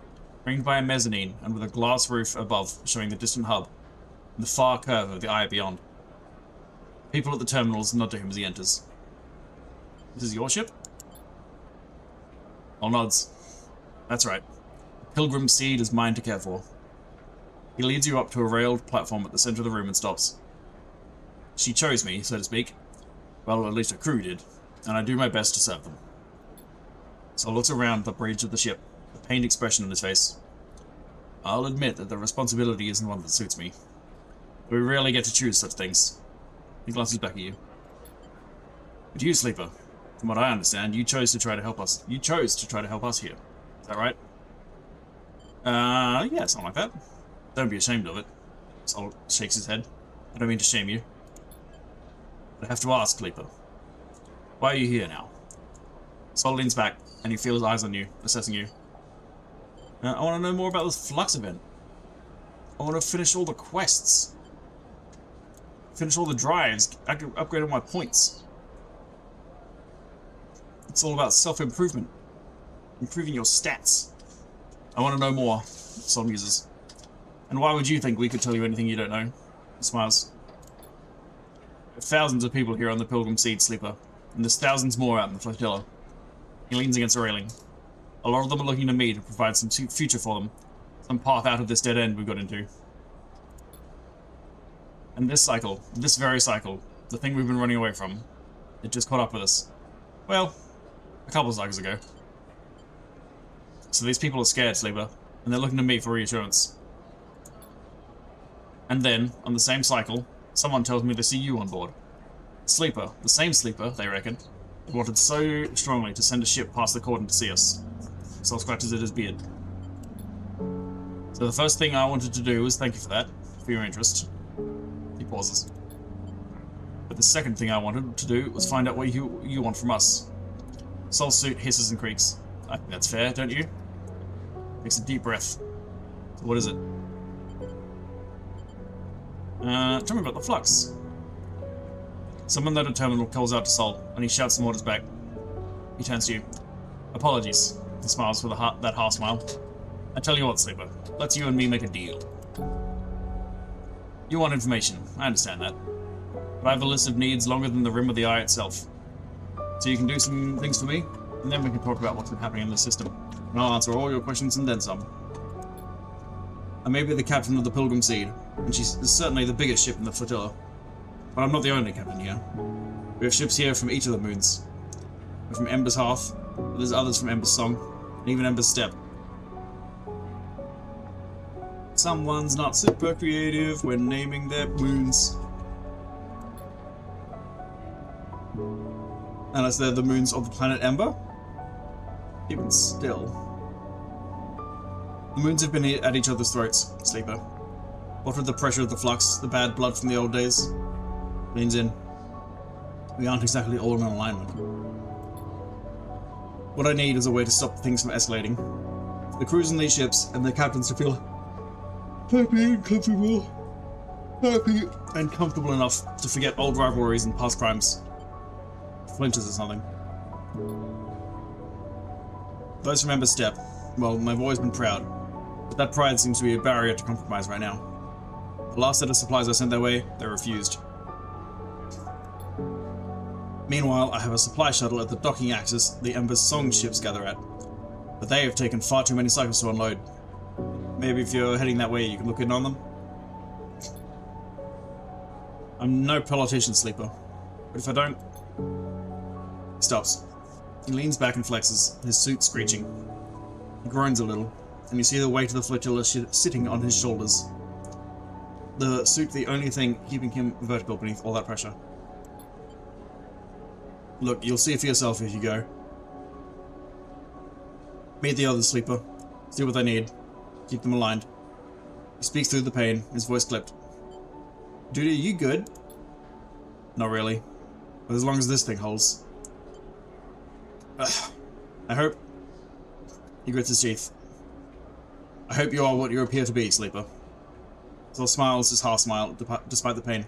ringed by a mezzanine and with a glass roof above showing the distant hub and the far curve of the eye beyond. People at the terminals nod to him as he enters. This is your ship? Sol nods. That's right. The Pilgrim Seed is mine to care for. He leads you up to a railed platform at the center of the room and stops. She chose me, so to speak. Well, at least her crew did, and I do my best to serve them. Sol looks around the bridge of the ship, a pained expression on his face. I'll admit that the responsibility isn't one that suits me. We rarely get to choose such things. He glances back at you. But you, Sleeper, from what I understand, you chose to try to help us. You chose to try to help us here. Is that right? Yeah, something like that. Don't be ashamed of it. Sol shakes his head. I don't mean to shame you. But I have to ask, Sleeper. Why are you here now? Sol leans back, and you feel his eyes on you, assessing you. I want to know more about this Flux event. I want to finish all the quests. Finish all the drives. Upgrade all my points. It's all about self-improvement. Improving your stats. I want to know more, Sol muses. And why would you think we could tell you anything you don't know? He smiles. There are thousands of people here on the Pilgrim Seed, Sleeper. And there's thousands more out in the flotilla. He leans against a railing. A lot of them are looking to me to provide some future for them. Some path out of this dead end we've got into. And this cycle, this very cycle, the thing we've been running away from, it just caught up with us. Well, a couple of cycles ago. So these people are scared, Sleeper, and they're looking to me for reassurance. And then, on the same cycle, someone tells me they see you on board. Sleeper, the same Sleeper, they reckon, wanted so strongly to send a ship past the cordon to see us. Sol scratches at his beard. So the first thing I wanted to do was thank you for that, for your interest. He pauses. But the second thing I wanted to do was find out what you want from us. Sol's suit hisses and creaks. I think that's fair, don't you? Takes a deep breath. So what is it? Tell me about the Flux. Someone at a terminal calls out to Sol, and he shouts some orders back. He turns to you. Apologies. He smiles with that half smile. I tell you what, Sleeper. Let's you and me make a deal. You want information. I understand that. But I have a list of needs longer than the rim of the eye itself. So you can do some things for me, and then we can talk about what's been happening in the system. And I'll answer all your questions and then some. I may be the captain of the Pilgrim Seed, and she's certainly the biggest ship in the flotilla. But I'm not the only captain here. We have ships here from each of the moons. We're from Ember's Hearth, but there's others from Ember's Song, and even Ember's Step. Someone's not super creative when naming their moons. Unless they're the moons of the planet Ember? Even still. The moons have been at each other's throats, Sleeper. What with the pressure of the Flux, the bad blood from the old days? Leans in. We aren't exactly all in alignment. What I need is a way to stop things from escalating. The crews in these ships and their captains to feel happy and comfortable enough to forget old rivalries and past crimes. Flinches or something. Those from Ember Step, well, I've always been proud, but that pride seems to be a barrier to compromise right now. The last set of supplies I sent their way, they refused. Meanwhile, I have a supply shuttle at the docking axis the Ember's Song ships gather at, but they have taken far too many cycles to unload. Maybe if you're heading that way, you can look in on them? I'm no politician, Sleeper, but if I don't... He stops. He leans back and flexes, his suit screeching. He groans a little, and you see the weight of the flotilla sitting on his shoulders. The suit the only thing keeping him vertical beneath all that pressure. Look, you'll see for yourself if you go. Meet the others, Sleeper. See what they need. Keep them aligned. He speaks through the pain, his voice clipped. Dude, are you good? Not really. But as long as this thing holds. I hope... He grits his teeth. I hope you are what you appear to be, Sleeper. Sol smiles his half smile, despite the pain.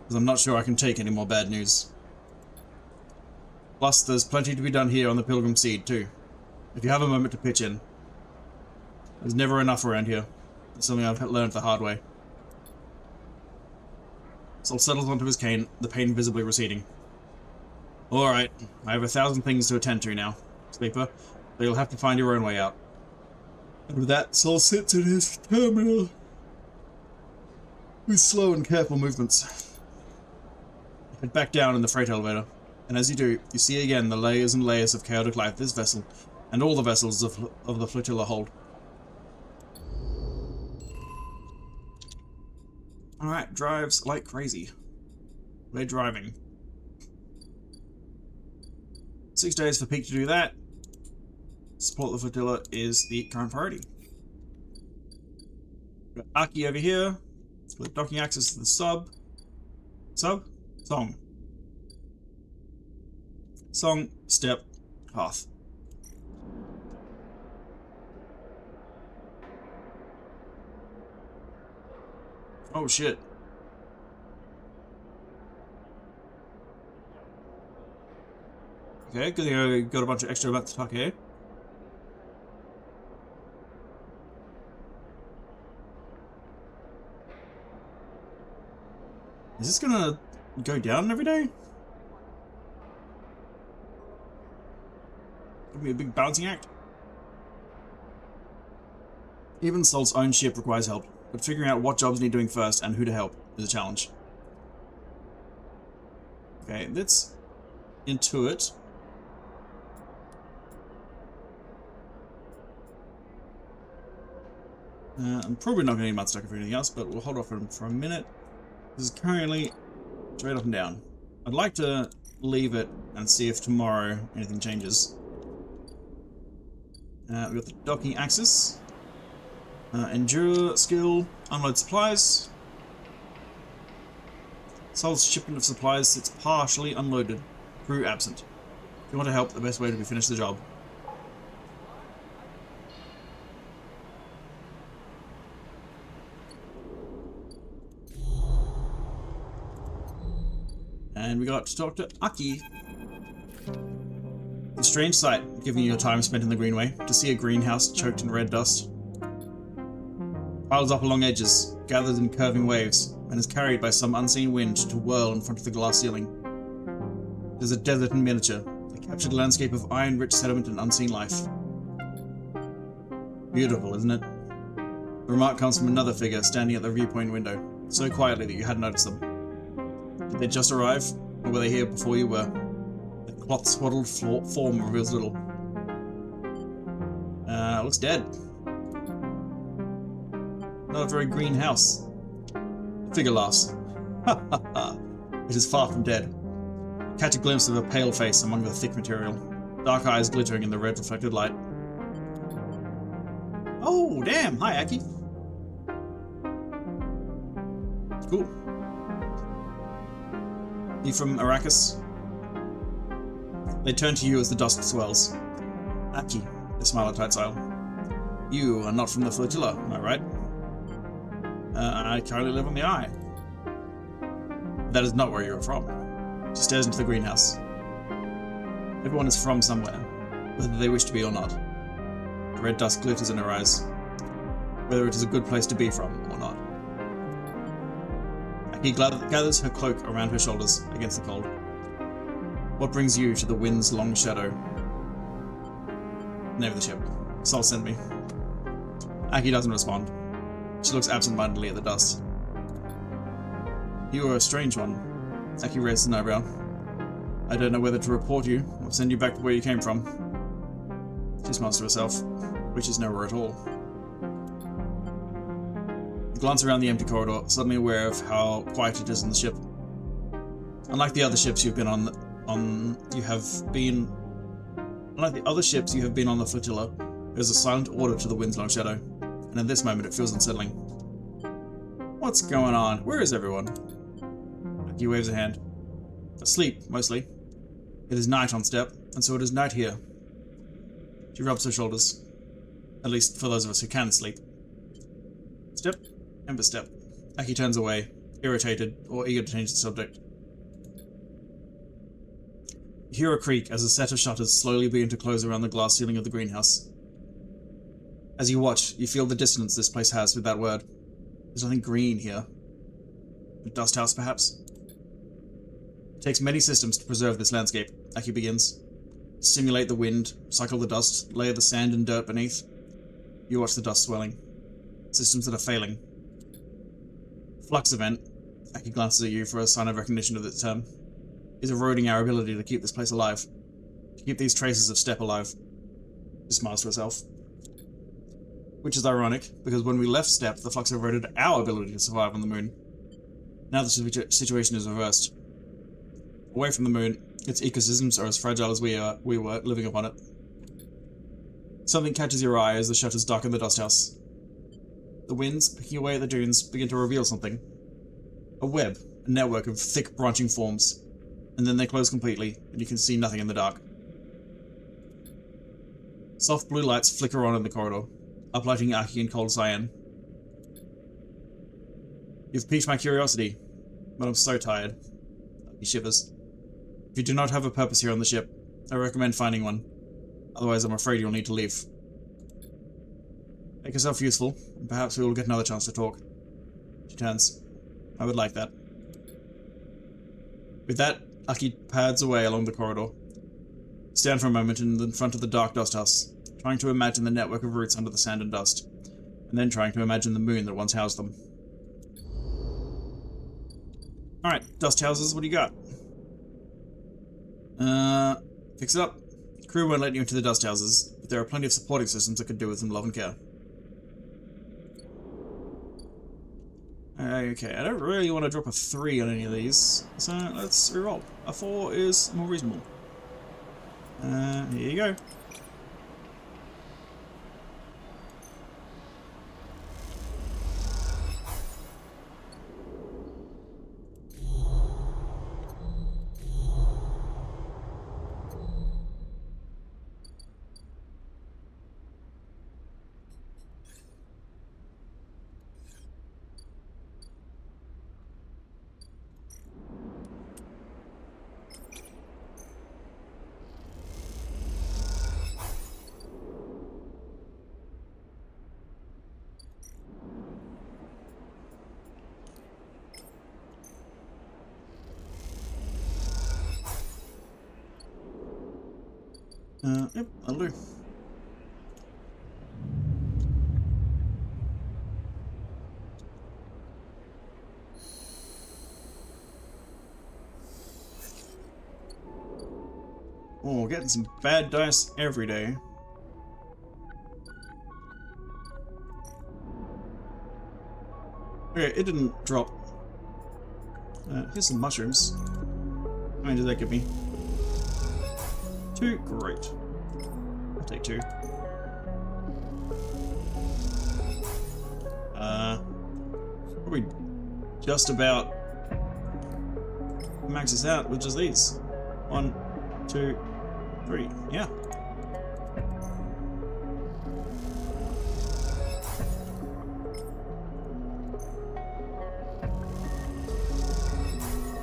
Because I'm not sure I can take any more bad news. Plus, there's plenty to be done here on the Pilgrim Seed, too. If you have a moment to pitch in. There's never enough around here. It's something I've learned the hard way. Sol settles onto his cane, the pain visibly receding. Alright, I have 1,000 things to attend to now, Sleeper, so you'll have to find your own way out. And with that, Sol sits in his terminal with slow and careful movements. Head back down in the freight elevator, and as you do, you see again the layers and layers of chaotic life this vessel, and all the vessels of the flotilla hold. Alright, drives like crazy. We're driving. 6 days for Peak to do that. Support the flotilla is the current priority. Got Aki over here. For the docking access to the sub. Song. Song, step, path. Oh shit. Okay, good thing I got a bunch of extra about to talk here. Is this gonna go down every day? Gonna be a big balancing act. Even Sol's own ship requires help, but figuring out what jobs need doing first and who to help is a challenge. Okay, let's intuit. I'm probably not going to need Mudstucker for anything else, but we'll hold off for a minute. This is currently straight up and down. I'd like to leave it and see if tomorrow anything changes. We've got the docking axis. Endure skill, unload supplies. Sol's shipment of supplies sits partially unloaded. Crew absent. If you want to help, the best way to be finish the job. And we got Dr. Aki. A strange sight, given your time spent in the Greenway, to see a greenhouse choked in red dust. Piles up along edges, gathered in curving waves, and is carried by some unseen wind to whirl in front of the glass ceiling. It is a desert in miniature, a captured landscape of iron-rich sediment and unseen life. Beautiful, isn't it? The remark comes from another figure standing at the viewpoint window, so quietly that you hadn't noticed them. Did they just arrive, or were they here before you were? The cloth-swaddled form reveals little. Looks dead. Not a very green house. The figure laughs. Ha ha ha. It is far from dead. Catch a glimpse of a pale face among the thick material. Dark eyes glittering in the red reflected light. Oh, damn! Hi, Aki. Cool. You from Arrakis? They turn to you as the dust swells. Aki, they smile at Tightsile. You are not from the flotilla, am I right? I currently live on the Eye. That is not where you are from. She stares into the greenhouse. Everyone is from somewhere, whether they wish to be or not. The red dust glitters in her eyes, whether it is a good place to be from or not. Aki gathers her cloak around her shoulders against the cold. What brings you to the wind's long shadow? Name of the ship. Sol sent me. Aki doesn't respond. She looks absent-mindedly at the dust. You are a strange one. Aki raises an eyebrow. I don't know whether to report you or send you back to where you came from. She smiles to herself, which is nowhere at all. You glance around the empty corridor, suddenly aware of how quiet it is on the ship. Unlike the other ships you've been on the flotilla, there's a silent order to the wind's long shadow, and at this moment it feels unsettling. What's going on? Where is everyone? Aki waves a hand. Asleep, mostly. It is night on Step, and so it is night here. She rubs her shoulders. At least for those of us who can sleep. Step, Ember Step. Aki turns away, irritated or eager to change the subject. You hear a creak as a set of shutters slowly begin to close around the glass ceiling of the greenhouse. As you watch, you feel the dissonance this place has with that word. There's nothing green here. A dust house, perhaps? It takes many systems to preserve this landscape, Aki begins. Simulate the wind, cycle the dust, layer the sand and dirt beneath. You watch the dust swelling. Systems that are failing. Flux event, Aki glances at you for a sign of recognition of the term, is eroding our ability to keep this place alive. To keep these traces of step alive. She smiles to herself. Which is ironic, because when we left Step, the flux eroded our ability to survive on the moon. Now the situation is reversed. Away from the moon, its ecosystems are as fragile as we were living upon it. Something catches your eye as the shutters darken the dust house. The winds, picking away at the dunes, begin to reveal something. A web, a network of thick branching forms, and then they close completely, and you can see nothing in the dark. Soft blue lights flicker on in the corridor, uplighting Aki in cold cyan. You've piqued my curiosity, but I'm so tired. He shivers. If you do not have a purpose here on the ship, I recommend finding one. Otherwise, I'm afraid you'll need to leave. Make yourself useful, and perhaps we will get another chance to talk. She turns. I would like that. With that, Aki pads away along the corridor. You stand for a moment in front of the dark dust house, trying to imagine the network of roots under the sand and dust, and then trying to imagine the moon that once housed them. Alright, dust houses, what do you got? Fix it up. Crew won't let you into the dust houses, but there are plenty of supporting systems that could do with some love and care. Okay, I don't really want to drop a 3 on any of these, so let's reroll. A 4 is more reasonable. Here you go. Yep, that'll do. Oh, getting some bad dice every day. Okay, it didn't drop. Here's some mushrooms. How many did that give me? 2? Great. I'll take 2. Probably just about max this out with just these. 1, 2, 3. Yeah.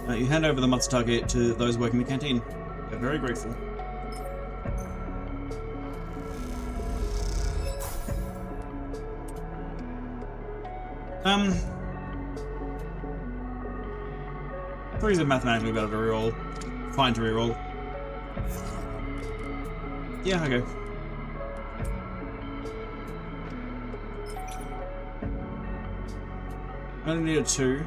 You hand over the Matsutake to those working the canteen. They're very grateful. Threes are mathematically better to reroll. Fine to reroll. Yeah, okay. I only need a 2.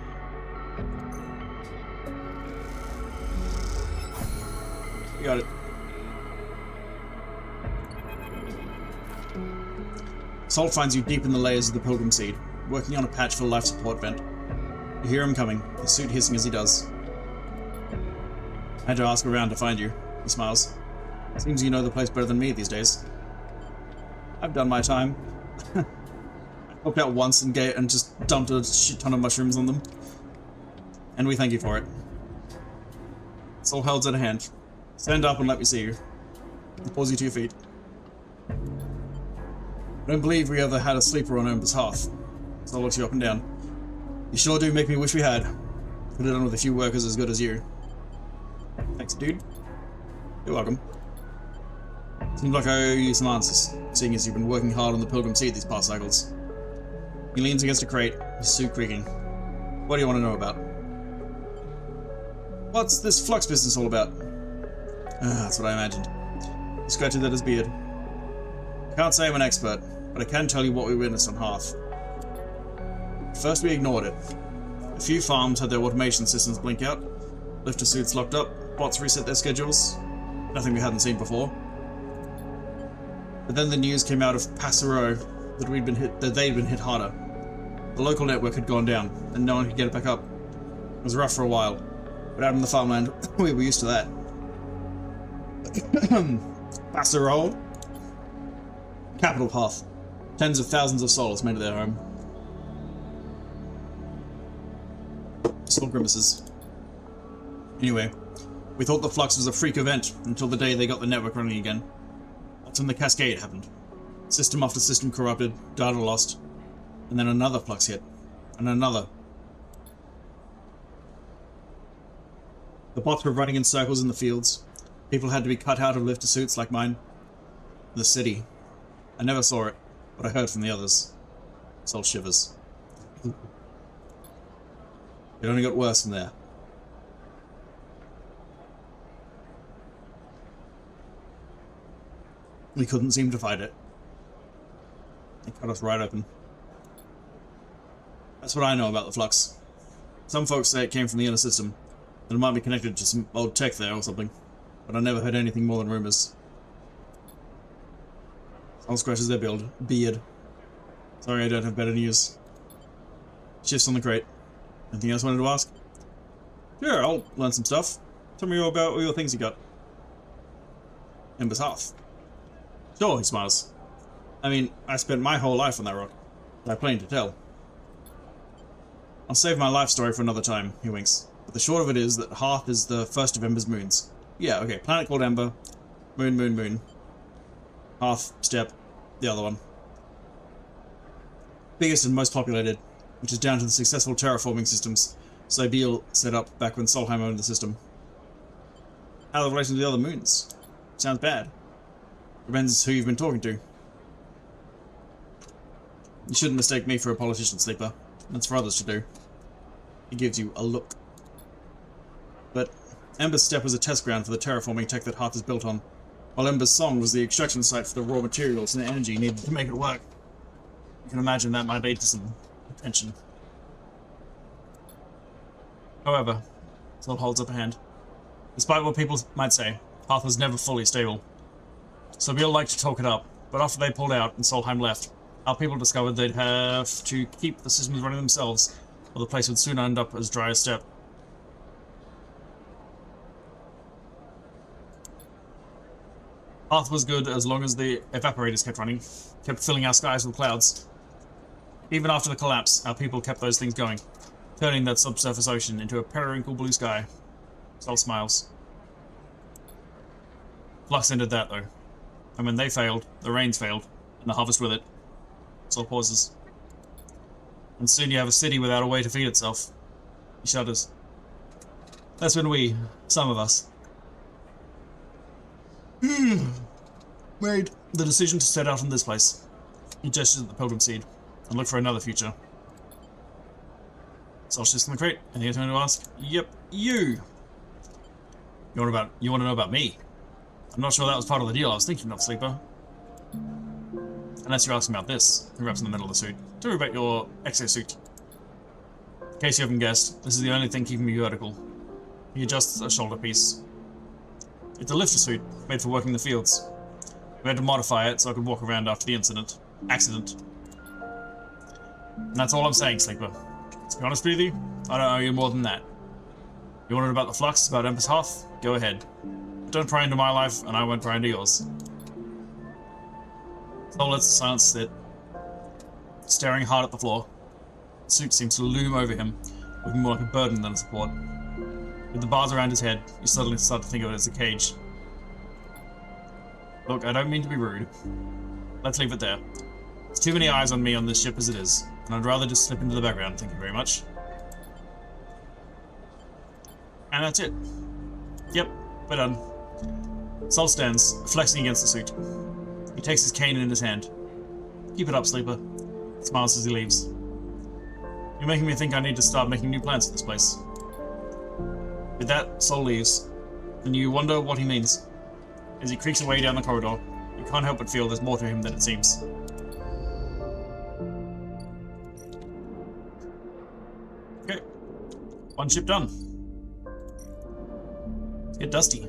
You got it. Salt finds you deep in the layers of the Pilgrim Seed, working on a patch for life support vent. You hear him coming, his suit hissing as he does. I had to ask around to find you. He smiles. Seems you know the place better than me these days. I've done my time. I popped out once and just dumped a shit ton of mushrooms on them. And we thank you for it. Soul holds out a hand. Stand up and let me see you. He pulls you to your feet. I don't believe we ever had a sleeper on Olympus Hearth. Soul looks you up and down. You sure do make me wish we had. Could have done with a few workers as good as you. Thanks, dude. You're welcome. Seems like I owe you some answers, seeing as you've been working hard on the Pilgrim Seed these past cycles. He leans against a crate, his suit creaking. What do you want to know about? What's this flux business all about? That's what I imagined. He scratches at his beard. I can't say I'm an expert, but I can tell you what we witnessed on Hearth. First we ignored it. A few farms had their automation systems blink out, lifter suits locked up, bots reset their schedules. Nothing we hadn't seen before. But then the news came out of Passero that they'd been hit harder. The local network had gone down, and no one could get it back up. It was rough for a while, but out in the farmland, we were used to that. Passero? Capital Path. Tens of thousands of souls made it their home. Still grimaces. Anyway, we thought the flux was a freak event until the day they got the network running again. That's when the cascade happened. System after system corrupted, data lost, and then another flux hit, and another. The bots were running in circles in the fields. People had to be cut out of lifter suits like mine. The city. I never saw it, but I heard from the others. Soul shivers. It only got worse from there. We couldn't seem to fight it. It cut us right open. That's what I know about the flux. Some folks say it came from the inner system, and it might be connected to some old tech there or something, but I never heard anything more than rumors. Someone scratches their beard. Sorry I don't have better news. Shifts on the crate. Anything else you wanted to ask? Sure, I'll learn some stuff. Tell me about all your things you got. Ember's Hearth. Sure, he smiles. I mean, I spent my whole life on that rock. I plan to tell. I'll save my life story for another time, he winks. But the short of it is that Hearth is the first of Ember's moons. Yeah, okay, planet called Ember. Moon. Hearth, Step, the other one. Biggest and most populated, which is down to the successful terraforming systems Sybil set up back when Solheim owned the system. How are the relations with the other moons? Sounds bad. Depends who you've been talking to. You shouldn't mistake me for a politician, Sleeper. That's for others to do. He gives you a look. But Ember's Step was a test ground for the terraforming tech that Hearth is built on, while Ember's Song was the extraction site for the raw materials and the energy needed to make it work. You can imagine that might lead to some tension. However, Sol holds up a hand. Despite what people might say, Hearth was never fully stable. Sybil liked to talk it up, but after they pulled out and Solheim left, our people discovered they'd have to keep the systems running themselves, or the place would soon end up as dry as Step. Hearth was good as long as the evaporators kept running, kept filling our skies with clouds. Even after the collapse, our people kept those things going, turning that subsurface ocean into a periwinkle blue sky. Sol smiles. Flux ended that, though. And when they failed, the rains failed, and the harvest with it. Sol pauses. And soon you have a city without a way to feed itself. He shudders. That's when we, some of us, made the decision to set out on this place. He gestures at the Pilgrim Seed, and look for another future. Sol shifts in the crate, and he turned to ask, "Yep, you. You want to know about me? I'm not sure that was part of the deal I was thinking of, Sleeper. Unless you're asking about this." He wraps in the middle of the suit. "Tell me about your exosuit." In case you haven't guessed, this is the only thing keeping me vertical. He adjusts a shoulder piece. It's a lifter suit, made for working the fields. We had to modify it so I could walk around after the accident. And that's all I'm saying, Sleeper. To be honest with you, I don't owe you more than that. You wanted about the flux, about Ember's Hearth? Go ahead. But don't pry into my life, and I won't pry into yours. Sol lets the silence sit, staring hard at the floor. The suit seems to loom over him, looking more like a burden than a support. With the bars around his head, you suddenly start to think of it as a cage. Look, I don't mean to be rude. Let's leave it there. There's too many eyes on me on this ship as it is, and I'd rather just slip into the background, thank you very much. And that's it. Yep, we're done. Sol stands, flexing against the suit. He takes his cane in his hand. Keep it up, sleeper. He smiles as he leaves. You're making me think I need to start making new plans for this place. With that, Sol leaves, and you wonder what he means. As he creaks away down the corridor, you can't help but feel there's more to him than it seems. Okay. One ship done. Let's get dusty.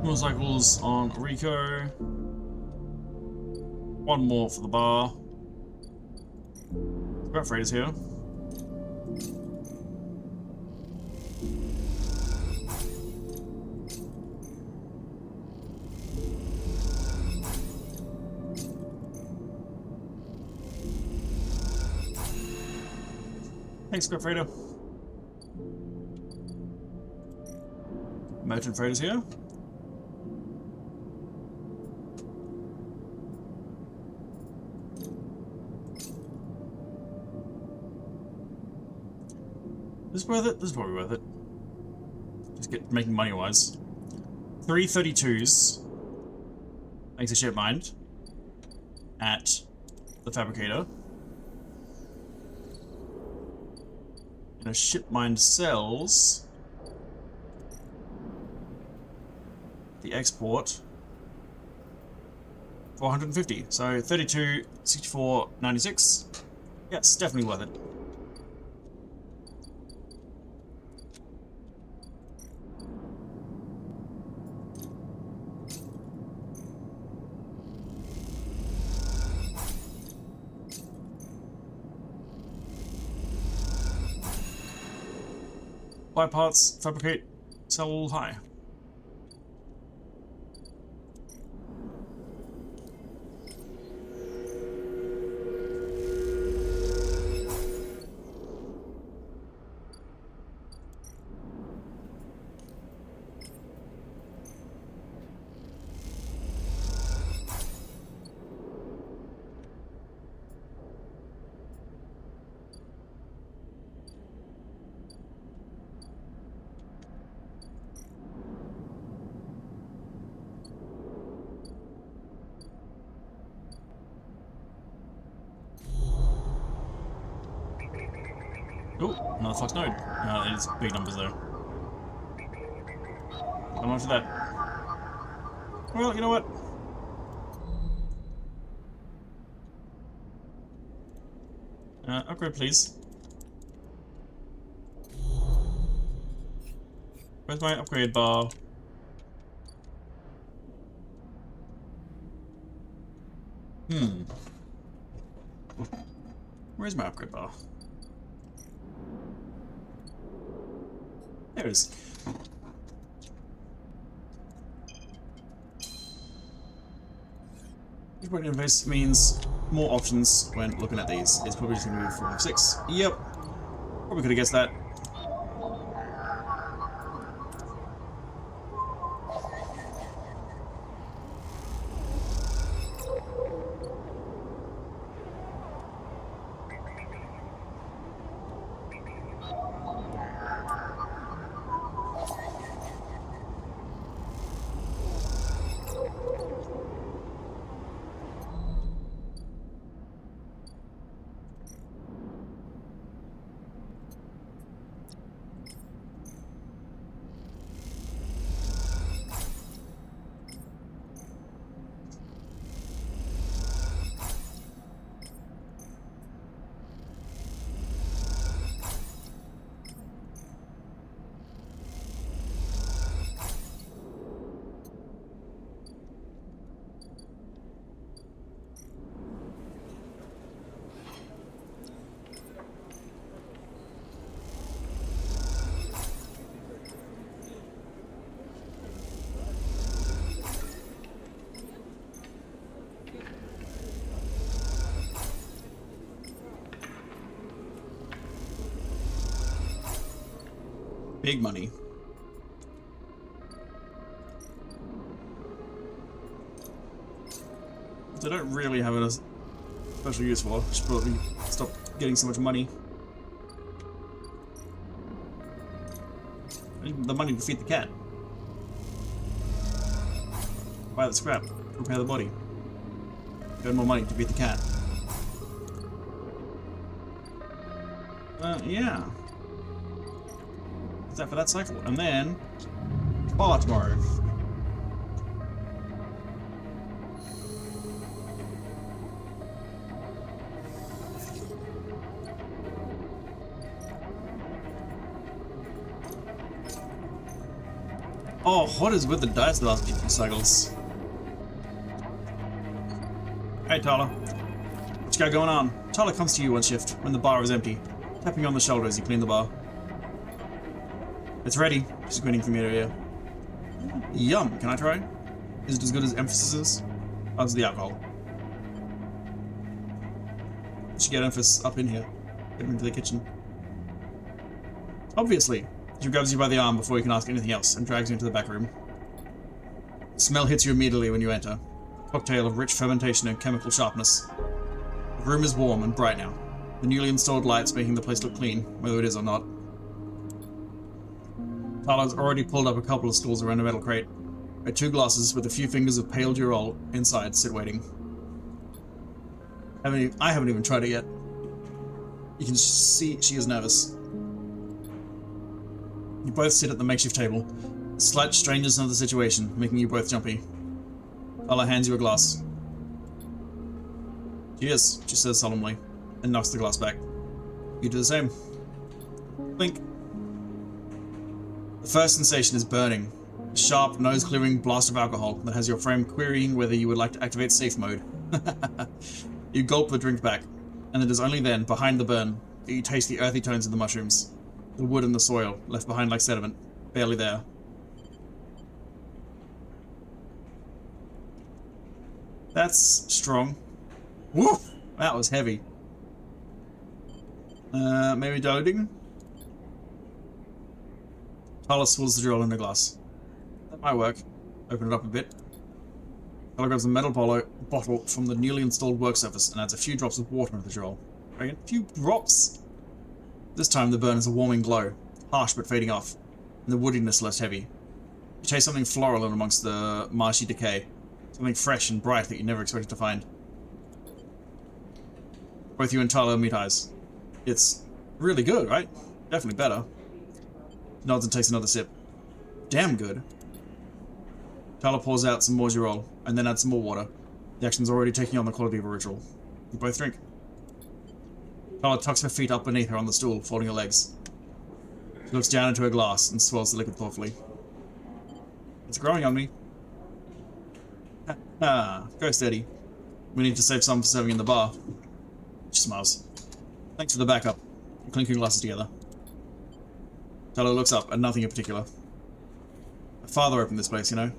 Motorcycles on Rico. One more for the bar. Scrap freighters here. Thanks, scrap freighter. Merchant freighters here. This is worth it? This is probably worth it. Just get making money wise. 332s makes a ship mind at the fabricator. And a ship mind sells the export for 150. So 32, 64, 96. Yeah, it's definitely worth it. Buy parts, fabricate, sell high. Oh, another flux node. It's big numbers though. How much for that? Well, you know what? Upgrade, please. Where's my upgrade bar? Where's my upgrade bar? There it is. Upgrade interface means more options when looking at these. It's probably just going to be 4 of 6. Yep. Probably could have guessed that. Big money. I don't really have it as special use for. Should probably stop getting so much money. I need the money to feed the cat. Buy the scrap. Repair the body. Earn more money to feed the cat. Yeah. Is that for that cycle? And then bar tomorrow. Oh, what is with the dice the last few cycles? Hey, Tyler. What you got going on? Tyler comes to you one shift when the bar is empty, tapping you on the shoulder as you clean the bar. It's ready. She's grinning from ear to ear. Yum. Can I try? Is it as good as Emphasis is? How's the alcohol? Should get Emphasis up in here. Get him into the kitchen. Obviously. She grabs you by the arm before you can ask anything else and drags you into the back room. The smell hits you immediately when you enter. A cocktail of rich fermentation and chemical sharpness. The room is warm and bright now. The newly installed lights making the place look clean, whether it is or not. Tyler's already pulled up a couple of stools around a metal crate, where 2 glasses with a few fingers of pale Durol inside sit waiting. I haven't even tried it yet. You can see she is nervous. You both sit at the makeshift table, the slight strangeness of the situation making you both jumpy. Tyler hands you a glass. Cheers, she says solemnly, and knocks the glass back. You do the same. Clink. The first sensation is burning. A sharp, nose-clearing blast of alcohol that has your frame querying whether you would like to activate safe mode. You gulp the drink back, and it is only then, behind the burn, that you taste the earthy tones of the mushrooms. The wood and the soil, left behind like sediment, barely there. That's strong. Woof! That was heavy. Maybe diluting? Tyler swills the drill in a glass. That might work. Open it up a bit. Tyler grabs a metal bottle from the newly installed work surface and adds a few drops of water into the drill. A few drops? This time the burn is a warming glow, harsh but fading off, and the woodiness less heavy. You taste something floral in amongst the marshy decay, something fresh and bright that you never expected to find. Both you and Tyler meet eyes. It's really good, right? Definitely better. He nods and takes another sip. Damn good. Tyler pours out some more Durol, and then adds some more water. The action's already taking on the quality of a ritual. You both drink. Tyler tucks her feet up beneath her on the stool, folding her legs. She looks down into her glass and swirls the liquid thoughtfully. It's growing on me. Go steady. We need to save some for serving in the bar. She smiles. Thanks for the backup. You clink your glasses together. Tyler looks up, and nothing in particular. My father opened this place, you know.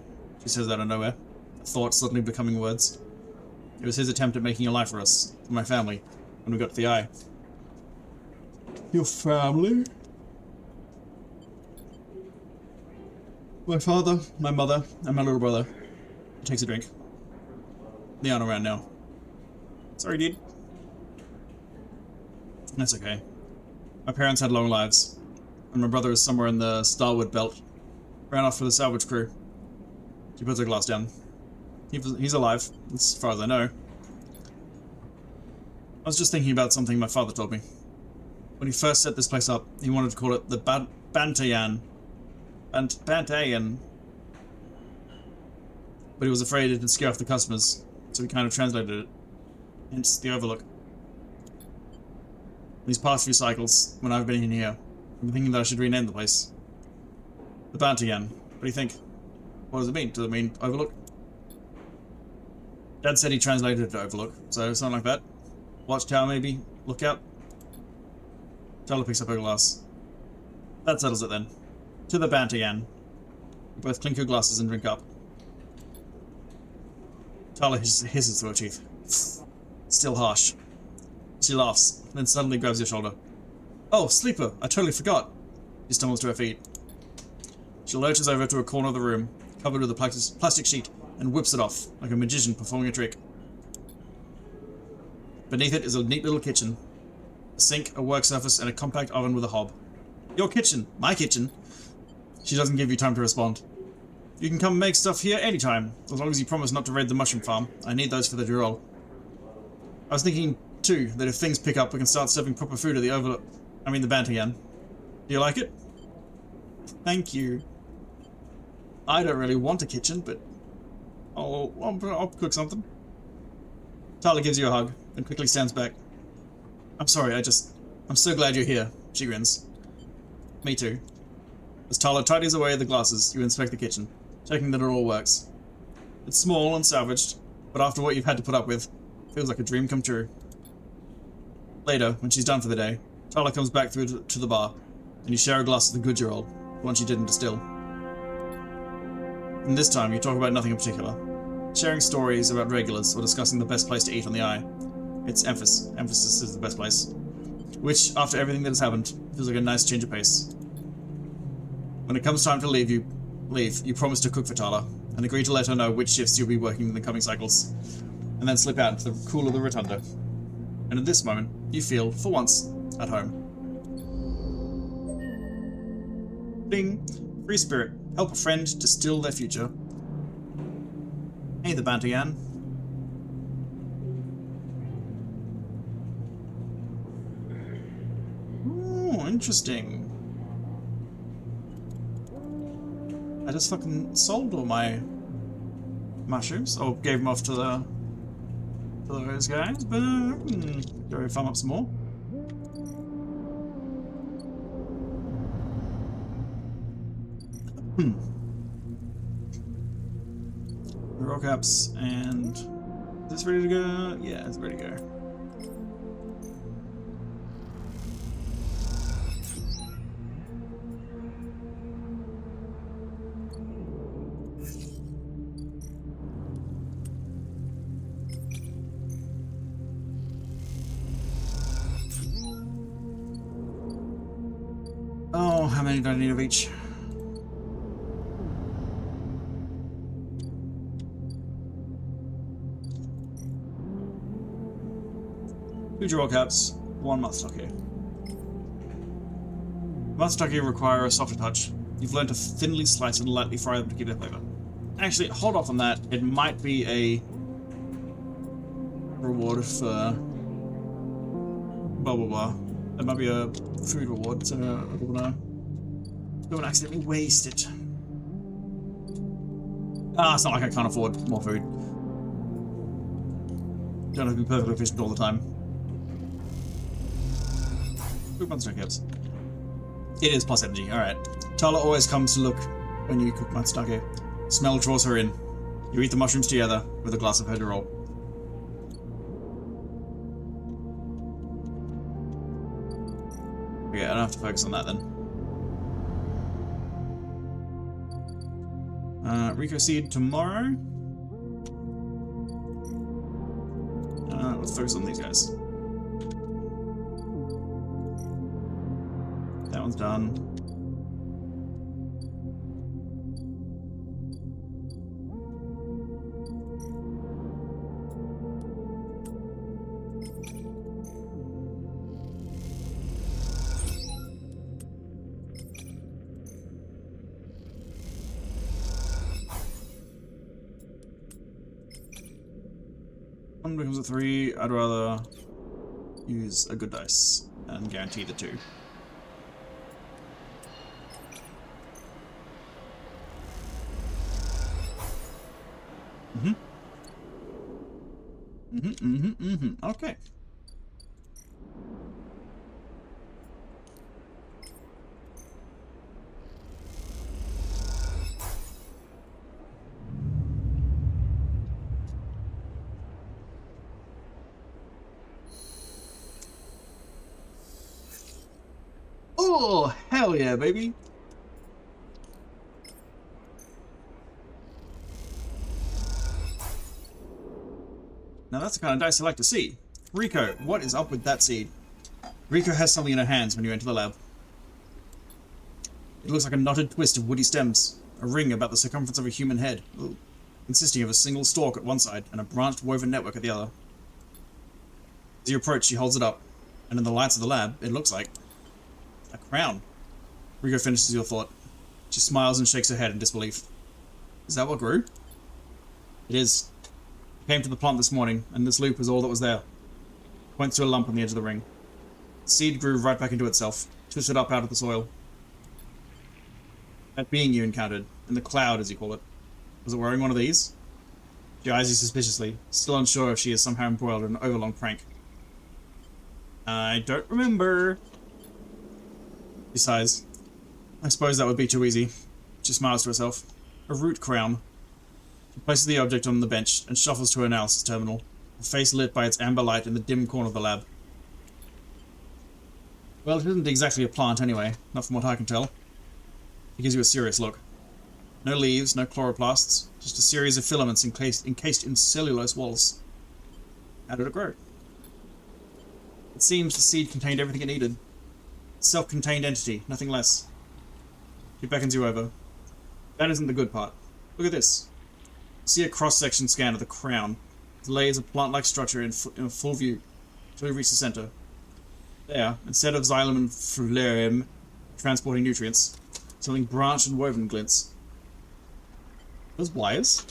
She says out of nowhere, a thought suddenly becoming words. It was his attempt at making a life for us, for my family, when we got to the eye. Your family? My father, my mother, and my little brother. He takes a drink. They aren't around now. Sorry, dude. That's okay. My parents had long lives, and my brother is somewhere in the Starwood belt. Ran off for the salvage crew. She puts her glass down. He's alive, as far as I know. I was just thinking about something my father told me. When he first set this place up, he wanted to call it the Bantayan. Bantayan. But he was afraid it'd scare off the customers, so he kind of translated it. Hence the Overlook. These past few cycles, when I've been in here, I've been thinking that I should rename the place. The Bantayan. What do you think? What does it mean? Does it mean Overlook? Dad said he translated it to Overlook, so something like that. Watchtower, maybe? Lookout? Tyler picks up her glass. That settles it then. To the Bantayan. You both clink your glasses and drink up. Tyler hisses through her teeth. Still harsh. She laughs, then suddenly grabs your shoulder. Oh, Sleeper! I totally forgot! She stumbles to her feet. She lurches over to a corner of the room, covered with a plastic sheet, and whips it off, like a magician performing a trick. Beneath it is a neat little kitchen. A sink, a work surface, and a compact oven with a hob. Your kitchen. My kitchen. She doesn't give you time to respond. You can come make stuff here anytime, as long as you promise not to raid the mushroom farm. I need those for the drill. I was thinking, too, that if things pick up, we can start serving proper food at the the Bantayan. Do you like it? Thank you. I don't really want a kitchen, but I'll cook something. Tala gives you a hug, then quickly stands back. I'm sorry, I'm so glad you're here, she grins. Me too. As Tala tidies away the glasses, you inspect the kitchen, checking that it all works. It's small and salvaged, but after what you've had to put up with, it feels like a dream come true. Later, when she's done for the day, Tala comes back through to the bar, and you share a glass of the good year old, the one she didn't distill. And this time, you talk about nothing in particular, sharing stories about regulars or discussing the best place to eat on the Eye. It's Emphasis. Emphasis is the best place. Which, after everything that has happened, feels like a nice change of pace. When it comes time to leave, you promise to cook for Tala, and agree to let her know which shifts you'll be working in the coming cycles, and then slip out into the cool of the rotunda. And at this moment, you feel, for once, at home. Ding! Free spirit. Help a friend distill their future. Hey, the Bantayan. Ooh, interesting. I just fucking sold all my mushrooms, or gave them off to those guys, but go farm up some more. Rock caps, and is this ready to go? Yeah, it's ready to go. Oh, how many do I need of each? Two draw caps, one matsutake. Matsutake require a softer touch. You've learned to thinly slice and lightly fry them to keep their flavor. Actually, hold off on that. It might be a reward for blah blah blah. It might be a food reward, so I don't know. Don't accidentally waste it. Ah, it's not like I can't afford more food. Don't have to be perfectly efficient all the time. Monster caps. It is plus energy, alright. Tala always comes to look when you cook matsutake. Smell draws her in. You eat the mushrooms together with a glass of her roll. Okay, I don't have to focus on that then. Rico seed tomorrow. Let's focus on these guys. That one's done. One becomes a 3. I'd rather use a good dice and guarantee the 2. Okay. Oh, hell yeah, baby. Now that's the kind of dice I like to see. Rico, what is up with that seed? Rico has something in her hands when you enter the lab. It looks like a knotted twist of woody stems, a ring about the circumference of a human head, consisting of a single stalk at one side and a branched woven network at the other. As you approach, she holds it up, and in the lights of the lab, it looks like a crown. Rico finishes your thought. She smiles and shakes her head in disbelief. Is that what grew? It is. I came to the plant this morning, and this loop was all that was there. Points to a lump on the edge of the ring. The seed grew right back into itself, twisted up out of the soil. That being you encountered, in the cloud as you call it, was it wearing one of these? She eyes you suspiciously, still unsure if she is somehow embroiled in an overlong prank. I don't remember. She sighs. I suppose that would be too easy. She smiles to herself. A root crown. She places the object on the bench and shuffles to her analysis terminal, her face lit by its amber light in the dim corner of the lab. Well, it isn't exactly a plant anyway, not from what I can tell. She gives you a serious look. No leaves, no chloroplasts, just a series of filaments encased in cellulose walls. How did it grow? It seems the seed contained everything it needed. Self-contained entity, nothing less. She beckons you over. That isn't the good part. Look at this. See a cross-section scan of the crown. It lays a plant-like structure in full view until you reach the center. There, instead of xylem and phloem transporting nutrients, something branched and woven glints. Those wires?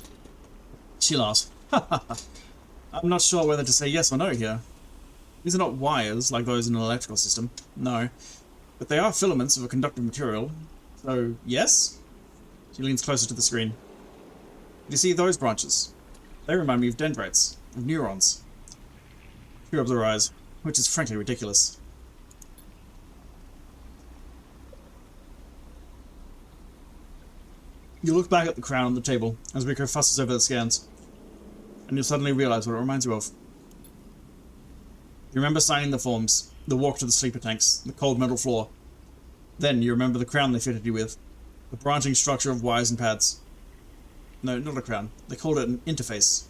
She laughs. I'm not sure whether to say yes or no here. These are not wires like those in an electrical system, no. But they are filaments of a conductive material. So, yes? She leans closer to the screen. You see those branches? They remind me of dendrites, of neurons. She rubs her eyes, which is frankly ridiculous. You look back at the crown on the table as Rico fusses over the scans, and you suddenly realize what it reminds you of. You remember signing the forms, the walk to the sleeper tanks, the cold metal floor. Then you remember the crown they fitted you with, the branching structure of wires and pads. No, not a crown. They called it an interface.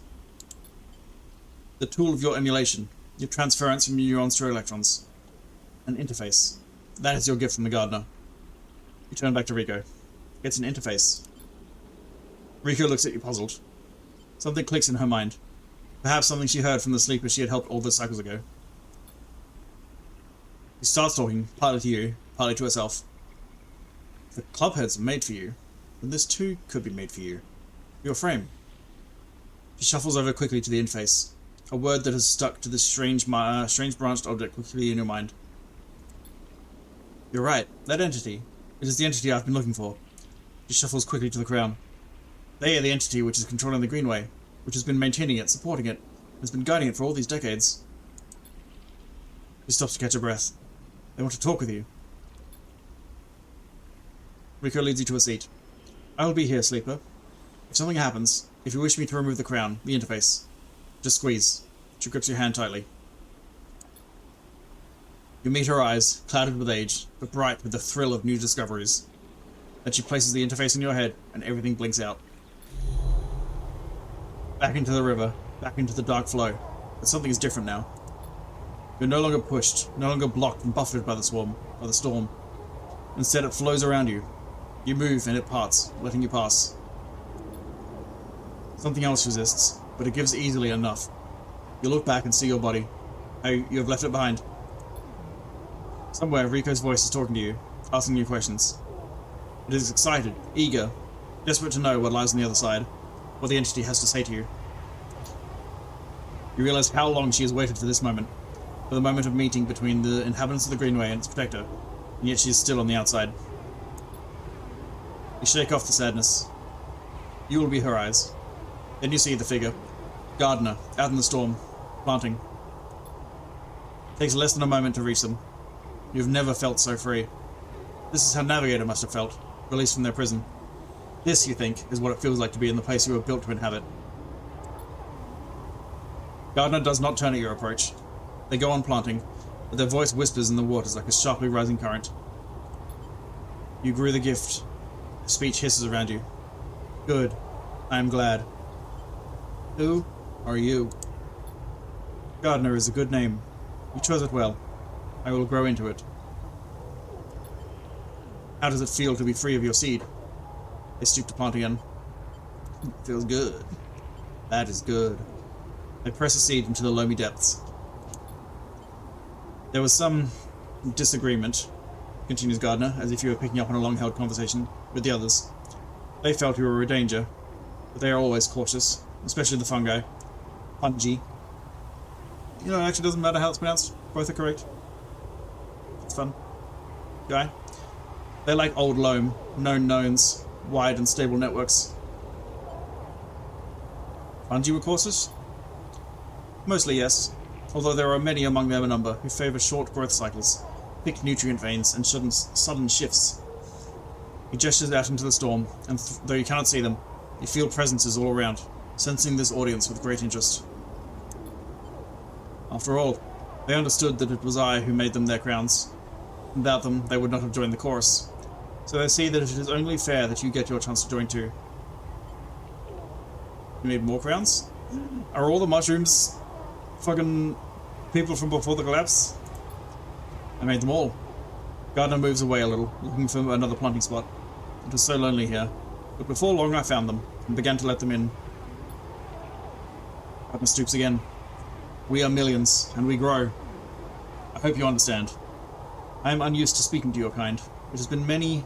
The tool of your emulation, your transference from neurons to electrons. An interface. That is your gift from the gardener. You turn back to Rico. It's an interface. Rico looks at you puzzled. Something clicks in her mind. Perhaps something she heard from the sleeper she had helped all those cycles ago. She starts talking, partly to you, partly to herself. The club heads are made for you, and this too could be made for you. Your frame. She shuffles over quickly to the interface, a word that has stuck to this strange branched object quickly in your mind. You're right, that entity. It is the entity I've been looking for. She shuffles quickly to the crown. They are the entity which is controlling the Greenway, which has been maintaining it, supporting it, has been guiding it for all these decades. She stops to catch her breath. They want to talk with you. Rico leads you to a seat. I will be here, sleeper. If something happens, if you wish me to remove the crown, the interface, just squeeze. She grips your hand tightly. You meet her eyes, clouded with age, but bright with the thrill of new discoveries. Then she places the interface in your head, and everything blinks out. Back into the river, back into the dark flow. But something is different now. You're no longer pushed, no longer blocked and buffeted by the storm. Instead, it flows around you. You move, and it parts, letting you pass. Something else resists, but it gives easily enough. You look back and see your body. How you have left it behind. Somewhere, Rico's voice is talking to you, asking you questions. It is excited, eager, desperate to know what lies on the other side, what the entity has to say to you. You realize how long she has waited for this moment, for the moment of meeting between the inhabitants of the Greenway and its protector, and yet she is still on the outside. You shake off the sadness. You will be her eyes. Then you see the figure. Gardener, out in the storm, planting. It takes less than a moment to reach them. You have never felt so free. This is how Navigator must have felt, released from their prison. This, you think, is what it feels like to be in the place you were built to inhabit. Gardener does not turn at your approach. They go on planting, but their voice whispers in the waters like a sharply rising current. You grew the gift. Speech hisses around you. Good. I am glad. Who are you? Gardener is a good name. You chose it well. I will grow into it. How does it feel to be free of your seed? They stoop to plant again. Feels good. That is good. They press a seed into the loamy depths. There was some disagreement, continues Gardner, as if you were picking up on a long-held conversation with the others. They felt you were a danger, but they are always cautious, especially the fungi. Fungi. You know, it actually doesn't matter how it's pronounced. Both are correct. It's fun. Guy. They like old loam, known knowns, wide and stable networks. Fungi were cautious? Mostly yes, although there are many among them a number who favour short growth cycles, thick nutrient veins, and sudden shifts. He gestures out into the storm, and though you cannot see them, you feel presences all around, sensing this audience with great interest. After all, they understood that it was I who made them their crowns. Without them, they would not have joined the chorus. So they see that it is only fair that you get your chance to join too. You need more crowns? Are all the mushrooms fucking people from before the collapse? I made them all. Gardner moves away a little, looking for another planting spot. It was so lonely here, but before long I found them, and began to let them in. Gardner stoops again. We are millions, and we grow. I hope you understand. I am unused to speaking to your kind. It has been many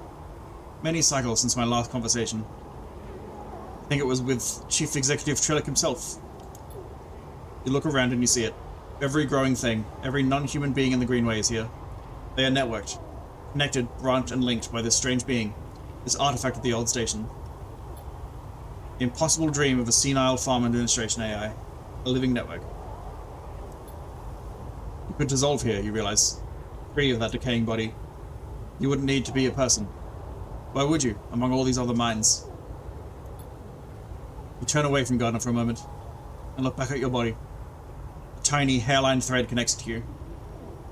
cycles since my last conversation. I think it was with Chief Executive Trellick himself. You look around and you see it. Every growing thing, every non-human being in the Greenway is here. They are networked, connected, branched, and linked by this strange being, this artifact of the old station. The impossible dream of a senile farm administration AI, a living network. You could dissolve here, you realize, free of that decaying body. You wouldn't need to be a person. Why would you, among all these other minds? You turn away from Gardner for a moment, and look back at your body. A tiny, hairline thread connects to you.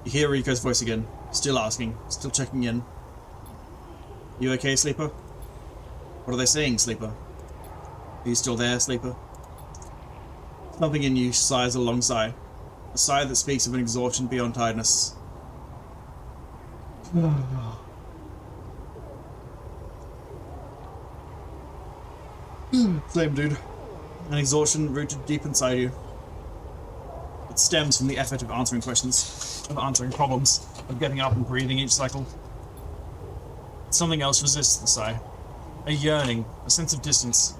You hear Rico's voice again, still asking, still checking in. You okay, Sleeper? What are they saying, Sleeper? Are you still there, Sleeper? Something in you sighs a long sigh. A sigh that speaks of an exhaustion beyond tiredness. Same, dude. An exhaustion rooted deep inside you. It stems from the effort of answering questions, of answering problems, of getting up and breathing each cycle. Something else resists the sigh. A yearning, a sense of distance,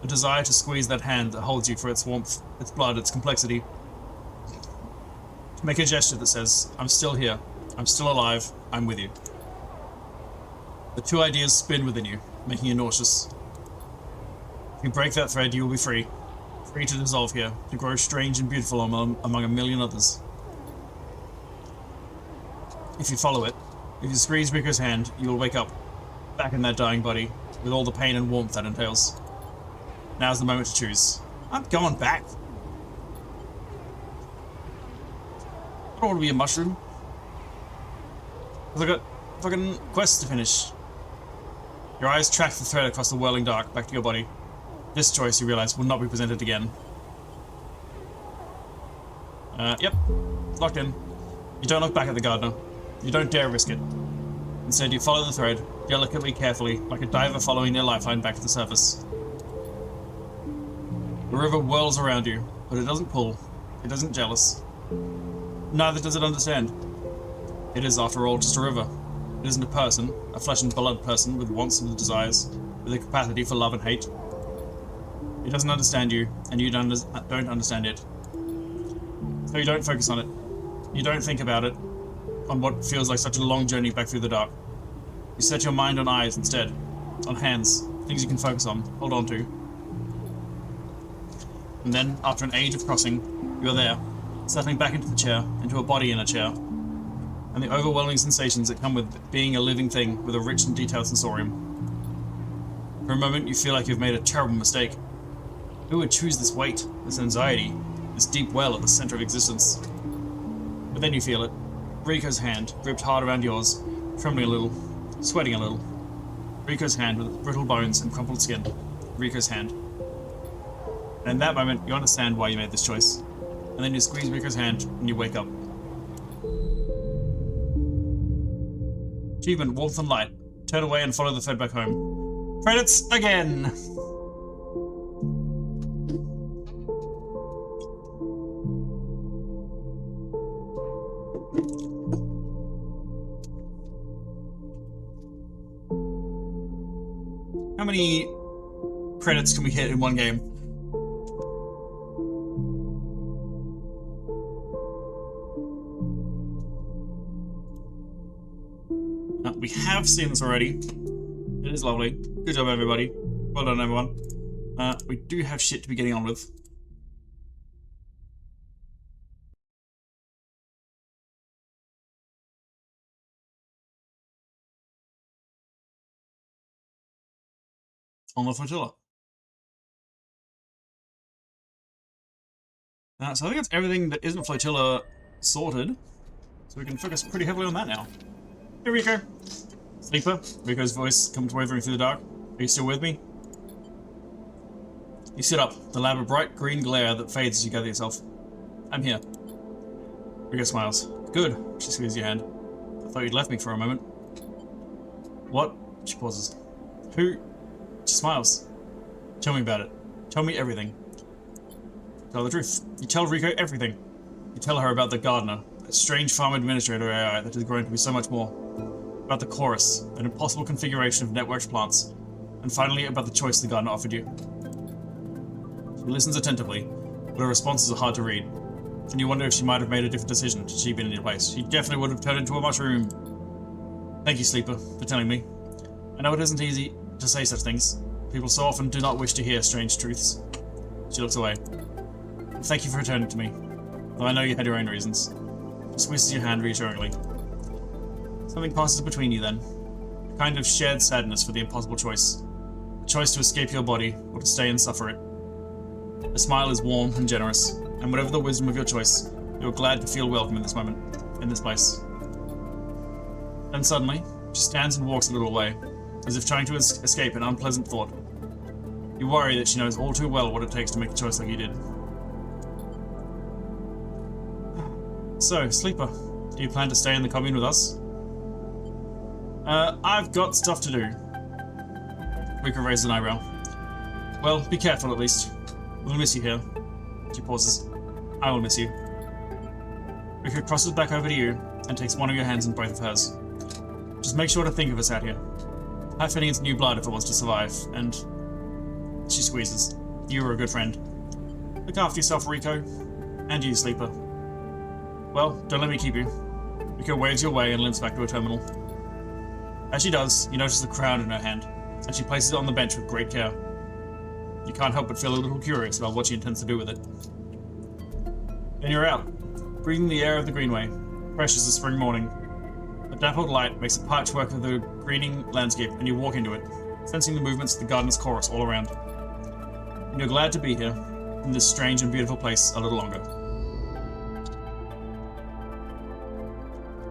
a desire to squeeze that hand that holds you for its warmth, its blood, its complexity. To make a gesture that says, I'm still here, I'm still alive, I'm with you. The two ideas spin within you, making you nauseous. If you break that thread, you will be free. Free to dissolve here, to grow strange and beautiful among a million others. If you follow it, if you squeeze Rico's hand, you will wake up, back in that dying body, with all the pain and warmth that entails. Now's the moment to choose. I'm going back. I don't want to be a mushroom. I've got fucking quests to finish. Your eyes track the thread across the whirling dark, back to your body. This choice, you realize, will not be presented again. Yep. Locked in. You don't look back at the gardener. You don't dare risk it. Instead, you follow the thread, delicately, carefully, like a diver following their lifeline back to the surface. The river whirls around you, but it doesn't pull. It isn't jealous. Neither does it understand. It is, after all, just a river. It isn't a person, a flesh and blood person with wants and desires, with a capacity for love and hate. It doesn't understand you, and you don't understand it. So you don't focus on it. You don't think about it, on what feels like such a long journey back through the dark. You set your mind on eyes instead, on hands, things you can focus on, hold on to. And then, after an age of crossing, you're there, settling back into the chair, into a body in a chair, and the overwhelming sensations that come with being a living thing with a rich and detailed sensorium. For a moment, you feel like you've made a terrible mistake. Who would choose this weight, this anxiety, this deep well at the center of existence? But then you feel it. Rico's hand, gripped hard around yours, trembling a little, sweating a little. Rico's hand with brittle bones and crumpled skin. Rico's hand. And in that moment, you understand why you made this choice. And then you squeeze Rico's hand, and you wake up. Achievement, warmth and light. Turn away and follow the thread back home. Credits again! How many credits can we hit in one game? We have seen this already. It is lovely. Good job, everybody. Well done, everyone. We do have shit to be getting on with. On the flotilla. So I think that's everything that isn't flotilla sorted. So we can focus pretty heavily on that now. Here we go. Sleeper. Rico's voice comes wavering through the dark. Are you still with me? You sit up, the lab a bright green glare that fades as you gather yourself. I'm here. Rico smiles. Good. She squeezes your hand. I thought you'd left me for a moment. What? She pauses. Who? She smiles. Tell me about it. Tell me everything. Tell the truth. You tell Rico everything. You tell her about the gardener, that strange farm administrator AI that has grown to be so much more. About the chorus, an impossible configuration of networked plants. And finally, about the choice the gardener offered you. She listens attentively, but her responses are hard to read. And you wonder if she might have made a different decision had she been in your place. She definitely would have turned into a mushroom. Thank you, Sleeper, for telling me. I know it isn't easy to say such things. People so often do not wish to hear strange truths. She looks away. Thank you for returning to me, though I know you had your own reasons. She squeezes your hand reassuringly. Something passes between you then. A kind of shared sadness for the impossible choice. A choice to escape your body, or to stay and suffer it. Her smile is warm and generous, and whatever the wisdom of your choice, you are glad to feel welcome in this moment, in this place. Then suddenly, she stands and walks a little way, as if trying to escape an unpleasant thought. You worry that she knows all too well what it takes to make a choice like you did. So, Sleeper, do you plan to stay in the commune with us? I've got stuff to do. Rico raises an eyebrow. Well, be careful at least. We'll miss you here. She pauses. I will miss you. Rico crosses back over to you and takes one of your hands in both of hers. Just make sure to think of us out here. Have fitting its new blood if it wants to survive, and... She squeezes. You were a good friend. Look after yourself, Rico. And you, Sleeper. Well, don't let me keep you. Rico waves your way and limps back to her terminal. As she does, you notice the crown in her hand, and she places it on the bench with great care. You can't help but feel a little curious about what she intends to do with it. Then you're out, breathing the air of the greenway, fresh as a spring morning. The dappled light makes a patchwork of the greening landscape, and you walk into it, sensing the movements of the gardener's chorus all around. And you're glad to be here, in this strange and beautiful place, a little longer.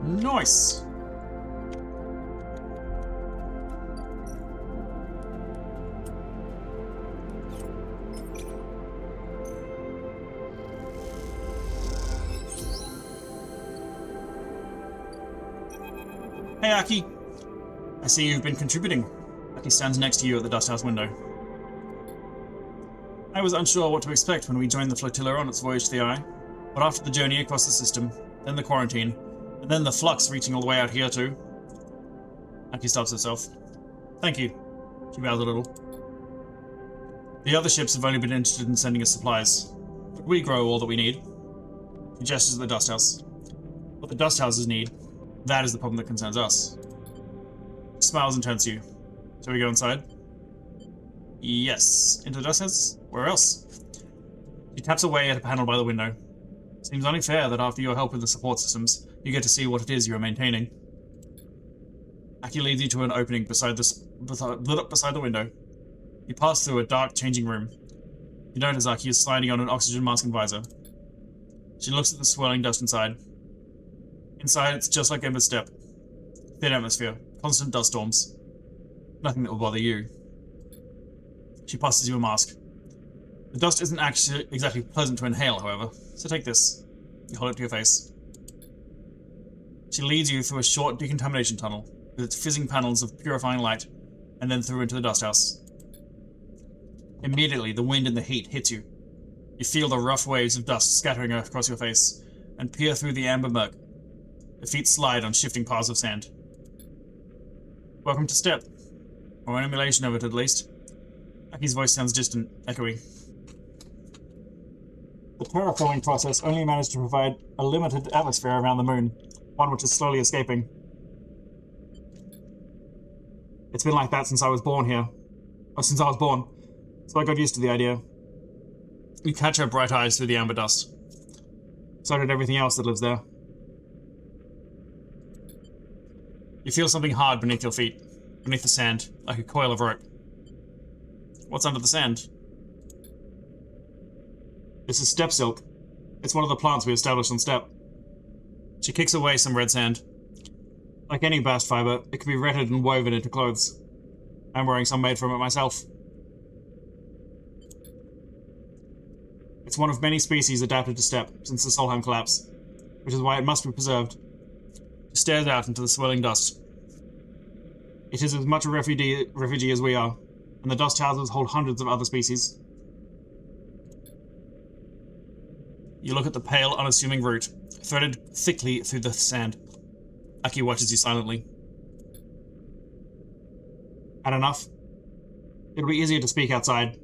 Nice! Hey, Aki. I see you've been contributing. Aki stands next to you at the dusthouse window. I was unsure what to expect when we joined the flotilla on its voyage to the Eye, but after the journey across the system, then the quarantine, and then the flux reaching all the way out here too. Aki stops herself. Thank you. She bows a little. The other ships have only been interested in sending us supplies, but we grow all that we need. She gestures at the dusthouse. What the dusthouses need, that is the problem that concerns us. She smiles and turns to you. Shall we go inside? Yes. Into the dusthouse? Where else? She taps away at a panel by the window. Seems only fair that after your help with the support systems, you get to see what it is you are maintaining. Aki leads you to an opening beside lit up beside the window. You pass through a dark, changing room. You notice Aki is sliding on an oxygen mask and visor. She looks at the swirling dust inside. Inside, it's just like Ember's Step. Thin atmosphere, constant dust storms. Nothing that will bother you. She passes you a mask. The dust isn't actually exactly pleasant to inhale, however, so take this. You hold it to your face. She leads you through a short decontamination tunnel, with its fizzing panels of purifying light, and then through into the dust house. Immediately, the wind and the heat hits you. You feel the rough waves of dust scattering across your face, and peer through the amber murk. The feet slide on shifting paths of sand. Welcome to Step. Or an emulation of it, at least. Aki's voice sounds distant, echoey. The terraforming process only managed to provide a limited atmosphere around the moon, one which is slowly escaping. It's been like that since I was born here. Or since I was born. So I got used to the idea. You catch her bright eyes through the amber dust. So did everything else that lives there. You feel something hard beneath your feet, beneath the sand, like a coil of rope. What's under the sand? This is steppe silk. It's one of the plants we established on Steppe. She kicks away some red sand. Like any bast fiber, it can be retted and woven into clothes. I'm wearing some made from it myself. It's one of many species adapted to steppe since the Solheim collapse, which is why it must be preserved. She stares out into the swirling dust. It is as much a refugee as we are, and the dust houses hold hundreds of other species. You look at the pale, unassuming root, threaded thickly through the sand. Aki watches you silently. Had enough? It'll be easier to speak outside.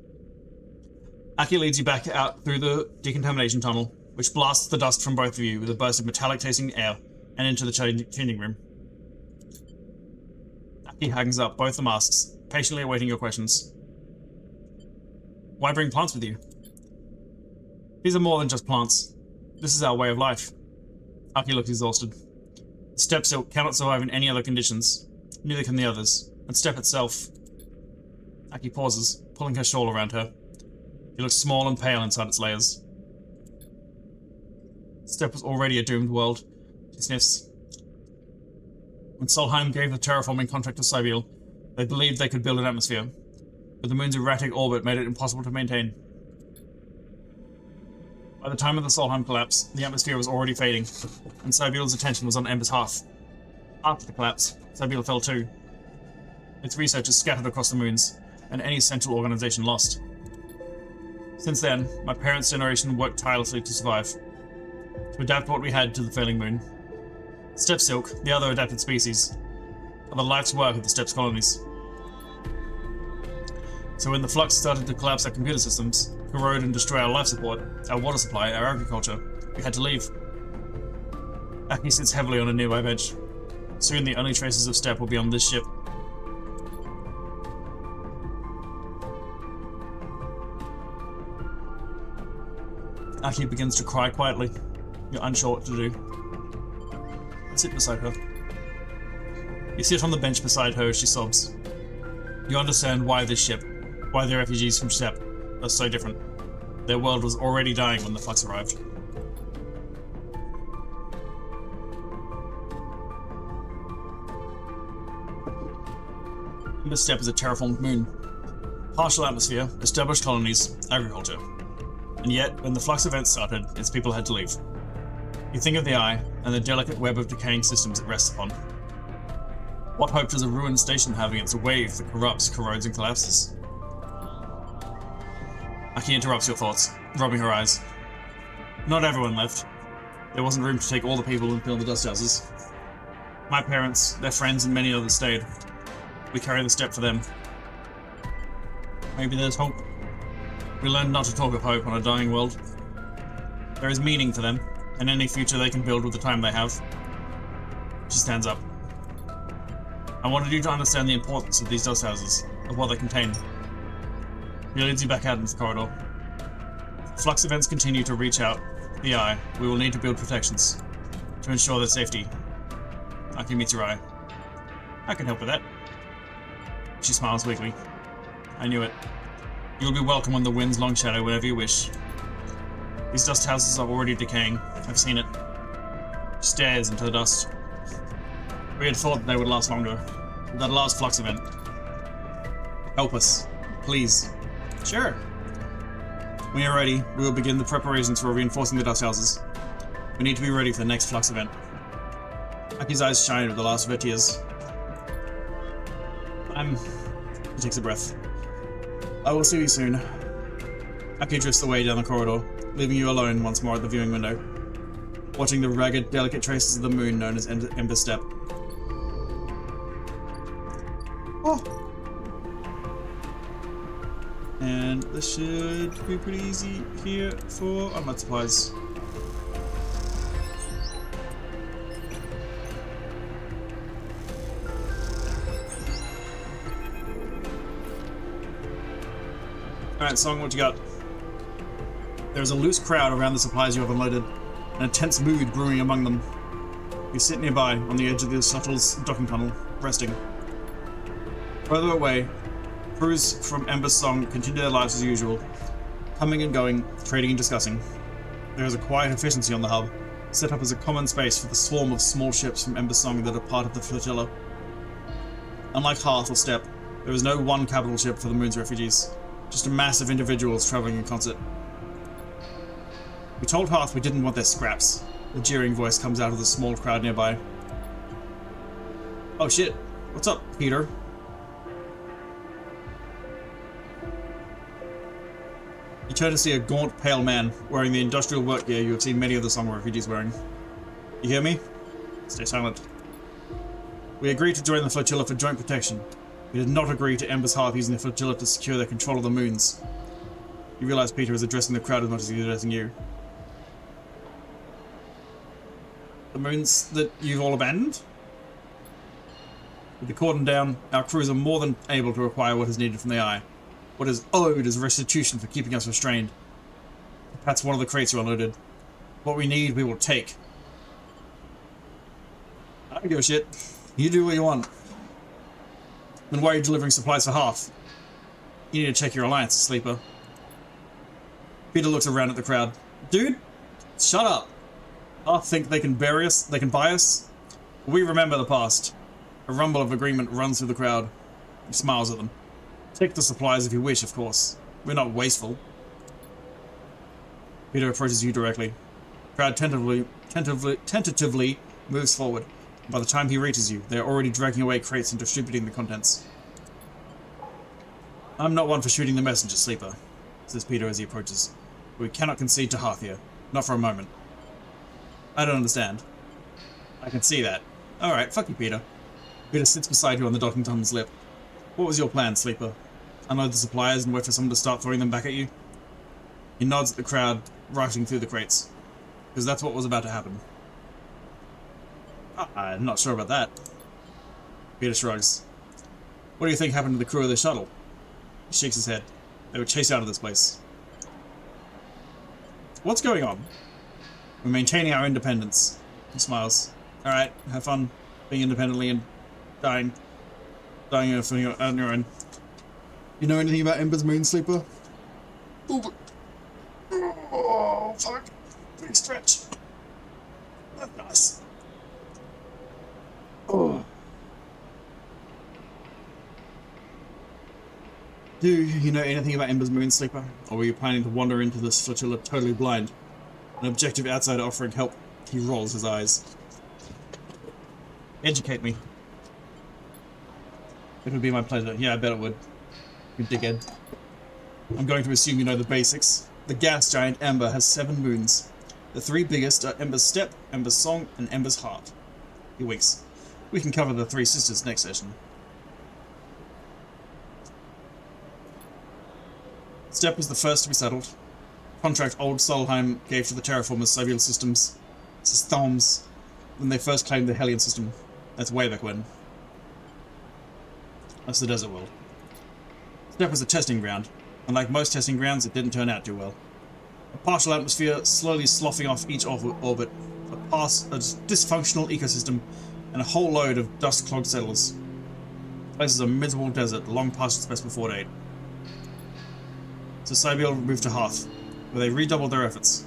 Aki leads you back out through the decontamination tunnel, which blasts the dust from both of you with a burst of metallic-tasting air, and into the changing room. Aki hangs up both the masks, patiently awaiting your questions. Why bring plants with you? These are more than just plants. This is our way of life. Aki looks exhausted. The steppe silk cannot survive in any other conditions. Neither can the others. And steppe itself. Aki pauses, pulling her shawl around her. She looks small and pale inside its layers. Steppe was already a doomed world. She sniffs. When Solheim gave the terraforming contract to Cybiel, they believed they could build an atmosphere, but the moon's erratic orbit made it impossible to maintain. By the time of the Solheim collapse, the atmosphere was already fading, and Cybiel's attention was on Ember's hearth. After the collapse, Cybiel fell too. Its researchers scattered across the moons, and any central organization lost. Since then, my parents' generation worked tirelessly to survive, to adapt what we had to the failing moon. Steppe silk, the other adapted species, are the life's work of the Steppe's colonies. So when the flux started to collapse our computer systems, corrode and destroy our life support, our water supply, our agriculture, we had to leave. Aki sits heavily on a nearby bench. Soon the only traces of Steppe will be on this ship. Aki begins to cry quietly. You're unsure what to do. Sit beside her. You sit on the bench beside her as she sobs. You understand why this ship, why the refugees from Steppe, are so different. Their world was already dying when the flux arrived. This Steppe is a terraformed moon. Partial atmosphere, established colonies, agriculture. And yet, when the flux event started, its people had to leave. You think of the eye, and the delicate web of decaying systems it rests upon. What hope does a ruined station have against a wave that corrupts, corrodes, and collapses? Aki interrupts your thoughts, rubbing her eyes. Not everyone left. There wasn't room to take all the people and fill the dust houses. My parents, their friends, and many others stayed. We carry the Steppe for them. Maybe there's hope. We learned not to talk of hope on a dying world. There is meaning for them, and any future they can build with the time they have. She stands up. I wanted you to understand the importance of these dust houses, of what they contain. He leads you back out into the corridor. If flux events continue to reach out the eye, we will need to build protections to ensure their safety. Aki meets your eye. I can help with that. She smiles weakly. I knew it. You'll be welcome on the wind's long shadow whenever you wish. These dust houses are already decaying. I've seen it. She stares into the dust. We had thought that they would last longer. That last flux event. Help us. Please. Sure. When you're ready, we will begin the preparations for reinforcing the dust houses. We need to be ready for the next flux event. Aki's eyes shine with the last of her tears. He takes a breath. I will see you soon. Aki drifts away down the corridor, leaving you alone once more at the viewing window, watching the ragged, delicate traces of the moon known as Ember's Step. Oh! And this should be pretty easy here for unload supplies. Alright, Song, what you got? There's a loose crowd around the supplies you have unloaded, and a tense mood brewing among them. You sit nearby, on the edge of the shuttle's docking tunnel, resting. Further away, crews from Ember's Song continue their lives as usual, coming and going, trading and discussing. There is a quiet efficiency on the hub, set up as a common space for the swarm of small ships from Ember's Song that are part of the flotilla. Unlike Hearth or Step, there is no one capital ship for the moon's refugees, just a mass of individuals travelling in concert. We told Hearth we didn't want their scraps. The jeering voice comes out of the small crowd nearby. Oh shit, what's up, Peter? You turn to see a gaunt, pale man wearing the industrial work gear you have seen many of the Song refugees wearing. You hear me? Stay silent. We agreed to join the flotilla for joint protection. We did not agree to Ember's Hearth using the flotilla to secure their control of the moons. You realize Peter is addressing the crowd as much as he's addressing you. The moons that you've all abandoned? With the cordon down, our crews are more than able to acquire what is needed from the Eye. What is owed is restitution for keeping us restrained. That's one of the crates you unloaded. What we need, we will take. I don't give a shit. You do what you want. Then why are you delivering supplies for Hearth? You need to check your alliance, Sleeper. Peter looks around at the crowd. Dude, shut up. Hearth think they can bury us, they can buy us. We remember the past. A rumble of agreement runs through the crowd. He smiles at them. Take the supplies if you wish, of course. We're not wasteful. Peter approaches you directly. The crowd tentatively moves forward. By the time he reaches you, they are already dragging away crates and distributing the contents. I'm not one for shooting the messenger, Sleeper, says Peter as he approaches. We cannot concede to Hearth here. Not for a moment. I don't understand. I can see that. Alright, fuck you, Peter. Peter sits beside you on the docking tunnel's lip. What was your plan, Sleeper? Unload the supplies and wait for someone to start throwing them back at you? He nods at the crowd, rifling through the crates. Because that's what was about to happen. I'm not sure about that. Peter shrugs. What do you think happened to the crew of the shuttle? He shakes his head. They were chased out of this place. What's going on? We're maintaining our independence. He smiles. Alright, have fun being independently and dying on your own. You know anything about Ember's Moon, Sleeper? Ooh. Oh, fuck. Big stretch. That's nice. Oh. Do you know anything about Ember's Moon, Sleeper? Or were you planning to wander into this flotilla totally blind? An objective outsider offering help. He rolls his eyes. Educate me. It would be my pleasure. Yeah, I bet it would. You dickhead. I'm going to assume you know the basics. The gas giant Ember has 7 moons. The 3 biggest are Ember's Step, Ember's Song, and Ember's Heart. He winks. We can cover the 3 sisters next session. Step was the first to be settled. Contract old Solheim gave to the terraformers Soviel systems. When they first claimed the Hellion system. That's way back when. That's the desert world. Step was a testing ground, and like most testing grounds, it didn't turn out too well. A partial atmosphere slowly sloughing off each orbit, a dysfunctional ecosystem, and a whole load of dust-clogged settlers. The place is a miserable desert, long past its best before date. So Soviel moved to Hearth, where they redoubled their efforts.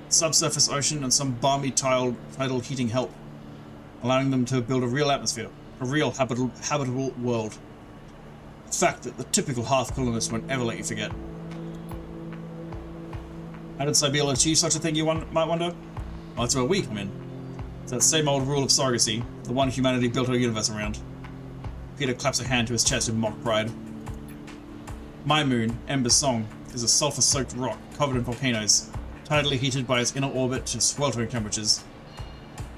Subsurface ocean and some balmy tidal heating help, allowing them to build a real atmosphere, a real habitable world. A fact that the typical Hearth colonist won't ever let you forget. How did Soviel achieve such a thing, you might wonder? Well, that's where we come in. It's that same old rule of surrogacy, the one humanity built our universe around. Peter claps a hand to his chest in mock pride. My moon, Ember's song, is a sulfur-soaked rock covered in volcanoes, tidally heated by its inner orbit to sweltering temperatures.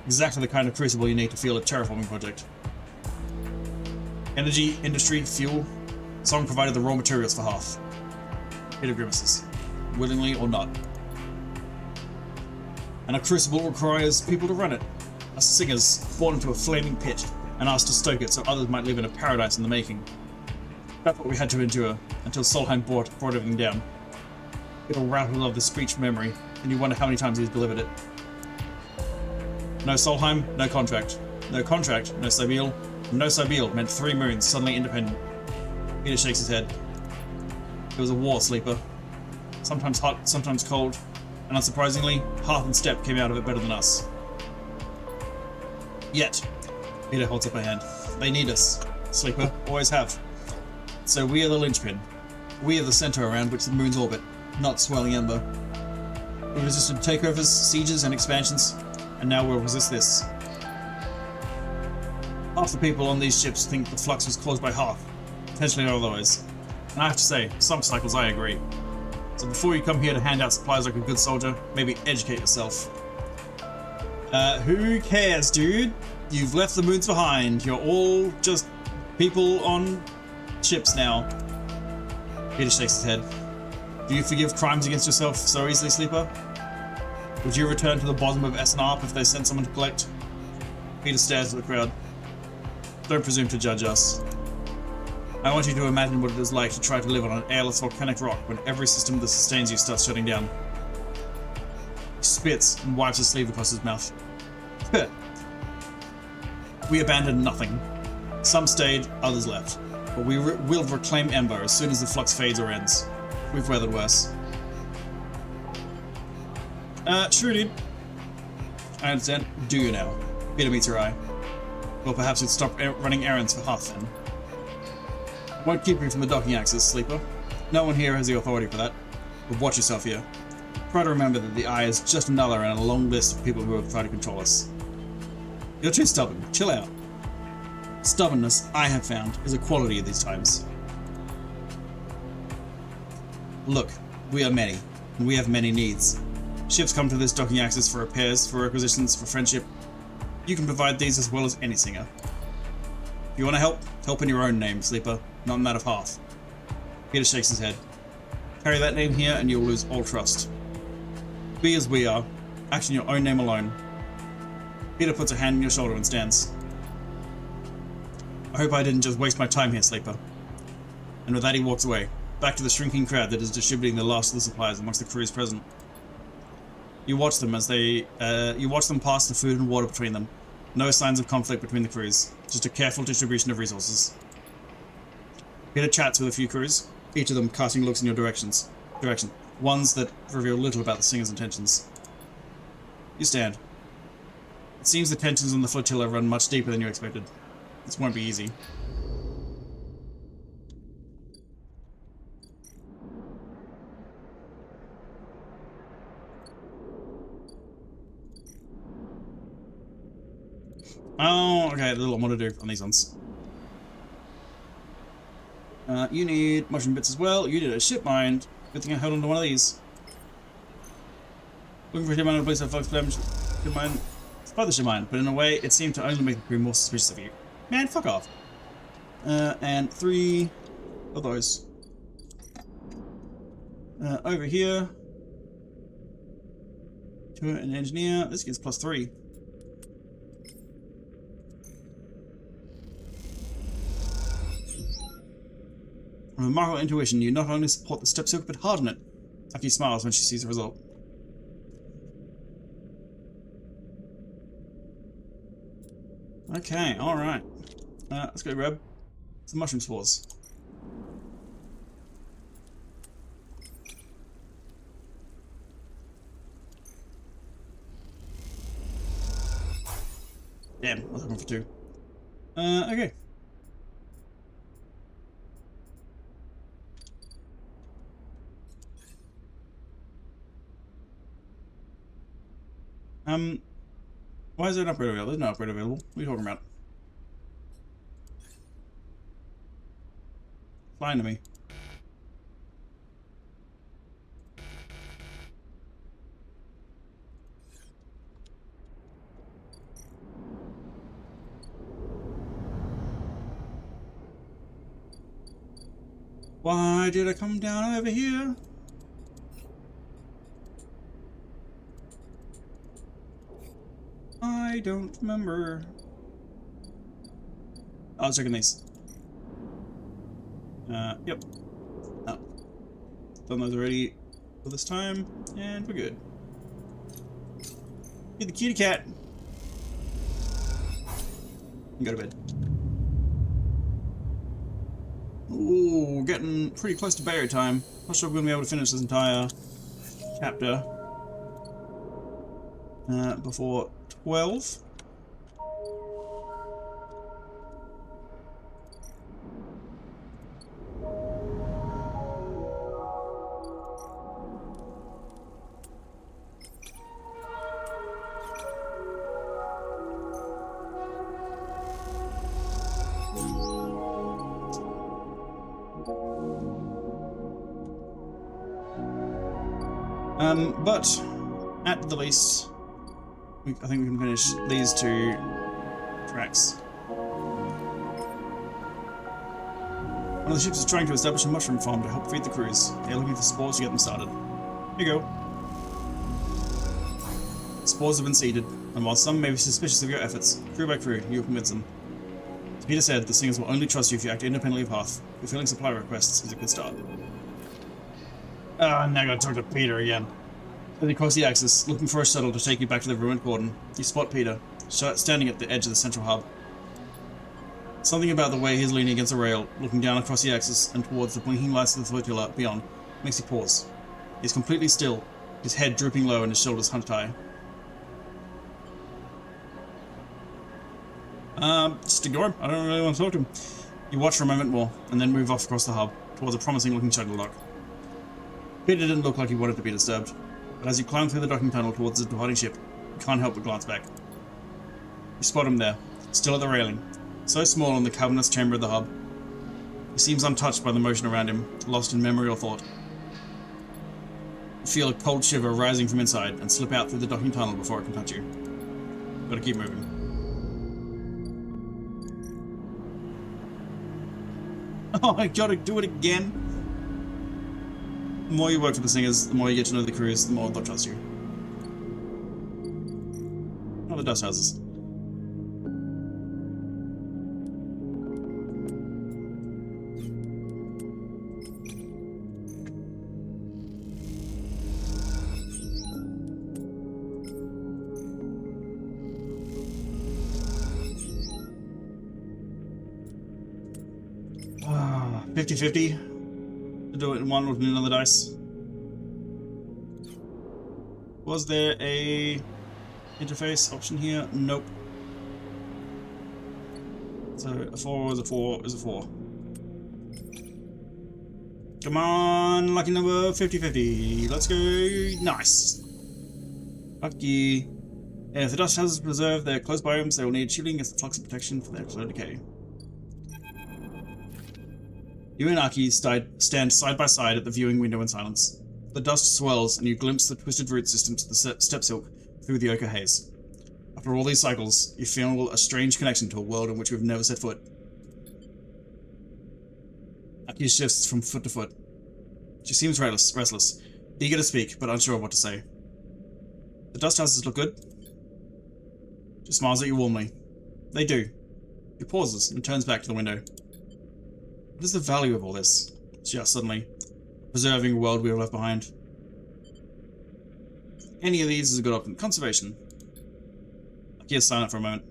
Exactly the kind of crucible you need to fuel a terraforming project. Energy, industry, fuel. Song provided the raw materials for Hearth. Peter grimaces, willingly or not. And a crucible requires people to run it. Us singers, born into a flaming pit, and asked to stoke it so others might live in a paradise in the making. That's what we had to endure, until Solheim brought everything down. It'll rattle off the speech memory, and you wonder how many times he's delivered it. No Solheim, no contract. No contract, no Sybil. No Sybil meant 3 moons, suddenly independent. Peter shakes his head. It was a war, Sleeper. Sometimes hot, sometimes cold, and unsurprisingly, Hearth and Steppe came out of it better than us. Yet, Peter holds up a hand. They need us. Sleeper, always have. So we are the linchpin. We are the center around which the moons orbit, not swirling ember. We resisted takeovers, sieges, and expansions, and now we'll resist this. Half the people on these ships think the flux was caused by Hearth, potentially otherwise. And I have to say, some cycles I agree. So before you come here to hand out supplies like a good soldier, maybe educate yourself. Who cares, dude? You've left the moons behind. You're all just people on ships now. Peter shakes his head. Do you forgive crimes against yourself so easily, Sleeper? Would you return to the bottom of SNARP if they sent someone to collect? Peter stares at the crowd. Don't presume to judge us. I want you to imagine what it is like to try to live on an airless volcanic rock when every system that sustains you starts shutting down. He spits and wipes his sleeve across his mouth. We abandoned nothing. Some stayed, others left. But we'll reclaim Ember as soon as the flux fades or ends. We've weathered worse. Sure, dude. I understand. Do you now? Peter meets your eye. Well, perhaps you'd stop running errands for Hearth then. Won't keep you from the docking axis, Sleeper. No one here has the authority for that. But watch yourself here. Try to remember that the Eye is just another in a long list of people who have tried to control us. You're too stubborn. Chill out. Stubbornness, I have found, is a quality of these times. Look, we are many, and we have many needs. Ships come to this docking axis for repairs, for requisitions, for friendship. You can provide these as well as any singer. If you want to help, help in your own name, Sleeper, not in that of Hearth. Peter shakes his head. Carry that name here and you'll lose all trust. Be as we are. Act in your own name alone. Peter puts a hand on your shoulder and stands. I hope I didn't just waste my time here, Sleeper. And with that he walks away, back to the shrinking crowd that is distributing the last of the supplies amongst the crews present. You watch them as you watch them pass the food and water between them. No signs of conflict between the crews, just a careful distribution of resources. Peter chats with a few crews, each of them casting looks in your direction, ones that reveal little about the singer's intentions. You stand. It seems the tensions on the flotilla run much deeper than you expected. This won't be easy. Oh, okay, there's a lot more to do on these ones. You need mushroom bits as well. You did a ship mine. Good thing I held on to one of these. Looking for a ship mine in a place that flux damage. Ship mine. It's by the ship mine, but in a way, it seemed to only make the crew more suspicious of you. Man, fuck off. And 3 of those. Over here. To an engineer. This gets +3. With remarkable intuition, you not only support the step silk, but harden it. Aki smiles when she sees the result. Okay, alright. Let's go grab some mushroom spores. Damn, I was looking for 2. Okay. Why is there an upgrade available? There's no upgrade available. What are you talking about? Lying to me. Why did I come down over here? I don't remember. I was checking these. Yep. Oh. Done those already for this time, and we're good. Get the kitty cat. And go to bed. Ooh, getting pretty close to barrier time. Not sure if we're going to be able to finish this entire chapter before 12. But at the least, I think we can finish these two tracks. One of the ships is trying to establish a mushroom farm to help feed the crews. They're looking for spores to get them started. Here you go. Spores have been seeded, and while some may be suspicious of your efforts, crew by crew, you'll convince them. As Peter said, the Singers will only trust you if you act independently of Hearth. Fulfilling supply requests is a good start. Ah, now I gotta talk to Peter again. As you cross the axis, looking for a shuttle to take you back to the ruined cordon, you spot Peter, standing at the edge of the central hub. Something about the way he's leaning against a rail, looking down across the axis and towards the blinking lights of the flotilla beyond, makes you pause. He's completely still, his head drooping low and his shoulders hunched high. Just ignore him. I don't really want to talk to him. You watch for a moment more, and then move off across the hub, towards a promising-looking shuttle dock. Peter didn't look like he wanted to be disturbed, but as you climb through the docking tunnel towards the departing ship, you can't help but glance back. You spot him there, still at the railing, so small in the cavernous chamber of the hub. He seems untouched by the motion around him, lost in memory or thought. You feel a cold shiver rising from inside and slip out through the docking tunnel before it can touch you. Gotta keep moving. Oh, I gotta do it again. The more you work for the Singers, the more you get to know the crews, the more they'll trust you. Oh, the dust houses. Ah, 50-50. To do it in one with another dice. Was there a interface option here? Nope. So a 4 is a 4 is a 4. Come on, lucky number 50-50. Let's go. Nice. Lucky. If the dust houses preserve their closed biomes, they will need shielding against the flux of protection for their slow decay. You and Aki stand side by side at the viewing window in silence. The dust swirls, and you glimpse the twisted root systems of the step silk through the ochre haze. After all these cycles, you feel a strange connection to a world in which we've never set foot. Aki shifts from foot to foot. She seems restless, eager to speak, but unsure of what to say. The dust houses look good. She smiles at you warmly. They do. She pauses and turns back to the window. What is the value of all this? She asks suddenly, preserving a world we have left behind. Any of these is a good option. Conservation. Aki is silent for a moment.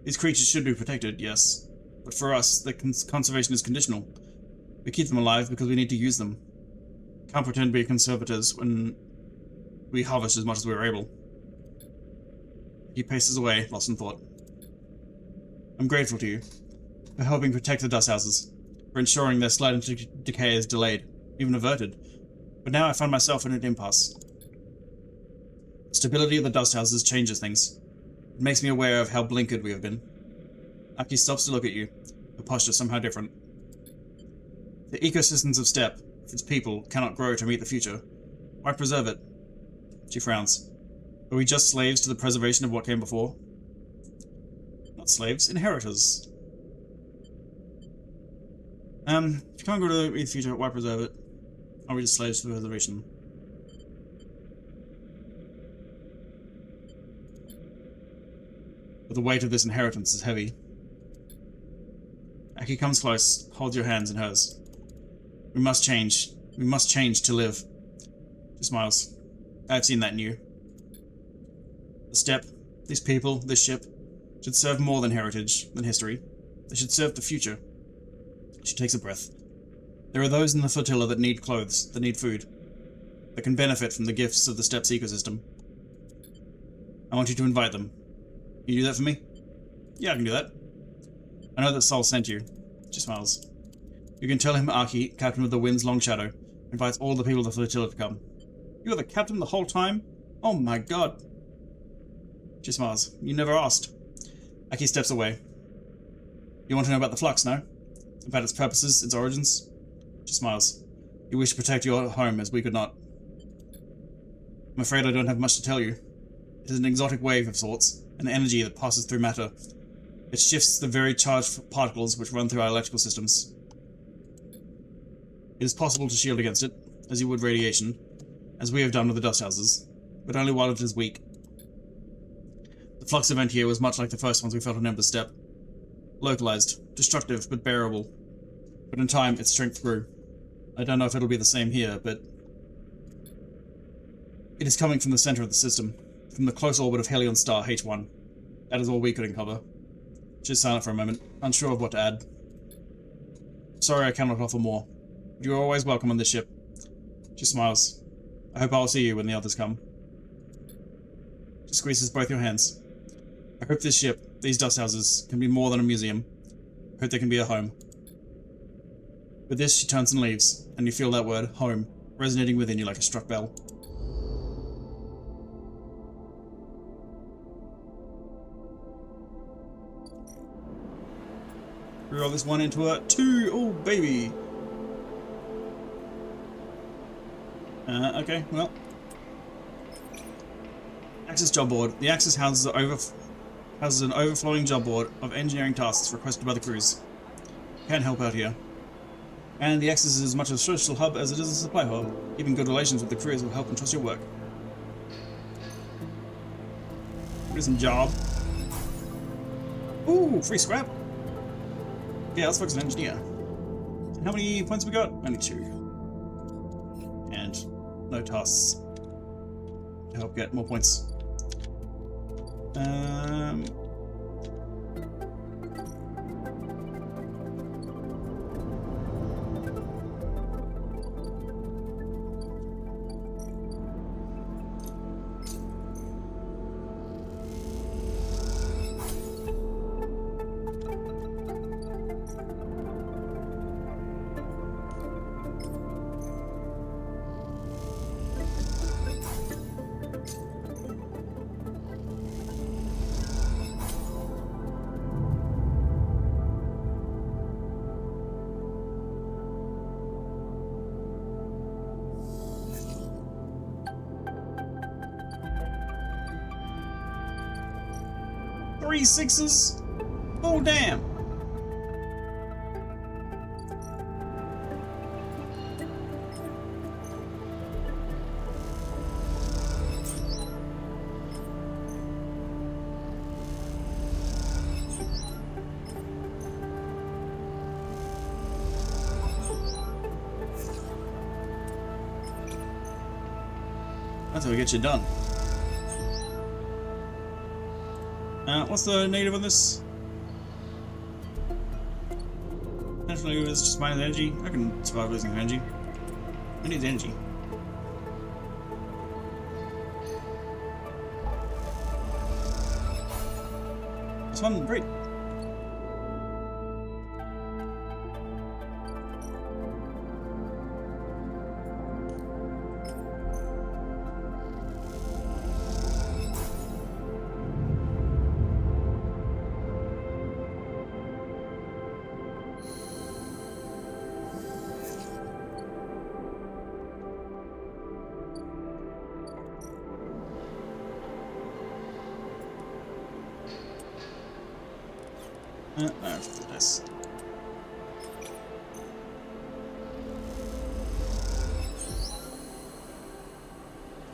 These creatures should be protected, yes. But for us, the conservation is conditional. We keep them alive because we need to use them. Can't pretend to be conservators when we harvest as much as we're able. He paces away, lost in thought. I'm grateful to you for helping protect the dust houses, for ensuring their slide into decay is delayed, even averted. But now I find myself in an impasse. The stability of the dust houses changes things. It makes me aware of how blinkered we have been. Aki stops to look at you, her posture somehow different. The ecosystems of steppe, if its people cannot grow to meet the future, why preserve it? She frowns. Are we just slaves to the preservation of what came before? Not slaves, inheritors. If you can't grow to meet the future, why preserve it? Are we just slaves to the preservation? But the weight of this inheritance is heavy. Aki comes close, holds your hands in hers. We must change. We must change to live. She smiles. I've seen that in you. The steppe, these people, this ship, should serve more than heritage, than history. They should serve the future. She takes a breath. There are those in the flotilla that need clothes, that need food, that can benefit from the gifts of the steppe's ecosystem. I want you to invite them. Can you do that for me? Yeah, I can do that. I know that Sol sent you. She smiles. You can tell him Aki, captain of the Wind's Long Shadow, invites all the people of the flotilla to come. You were the captain the whole time? Oh my god. She smiles. You never asked. Aki steps away. You want to know about the flux, no? About its purposes, its origins? She smiles. You wish to protect your home as we could not. I'm afraid I don't have much to tell you. It is an exotic wave of sorts, an energy that passes through matter. It shifts the very charged particles which run through our electrical systems. It is possible to shield against it, as you would radiation, as we have done with the dust houses, but only while it is weak. The flux event here was much like the first ones we felt on Ember's Steppe. Localized, destructive, but bearable. But in time, its strength grew. I don't know if it'll be the same here, but it is coming from the center of the system, from the close orbit of Helion star H1. That is all we could uncover. She's silent for a moment, unsure of what to add. Sorry I cannot offer more, but you are always welcome on this ship. She smiles. I hope I will see you when the others come. She squeezes both your hands. I hope this ship, these dust houses, can be more than a museum. I hope they can be a home. With this, she turns and leaves, and you feel that word, home, resonating within you like a struck bell. Reroll this one into a 2. Oh, baby. Okay, well. Axis job board. The Axis houses an overflowing job board of engineering tasks requested by the crews. Can't help out here. And the Axis is as much a social hub as it is a supply hub. Even good relations with the crews will help and trust your work. Here's some job. Ooh, free scrap. Yeah, let's focus on engineer. How many points have we got? Only 2. And no tasks to help get more points. Three 6s? Oh, damn! That's how we get you done. What's the negative on this? Naturally, it's just minus energy. I can survive losing energy. I need energy. This one, great. No, nice.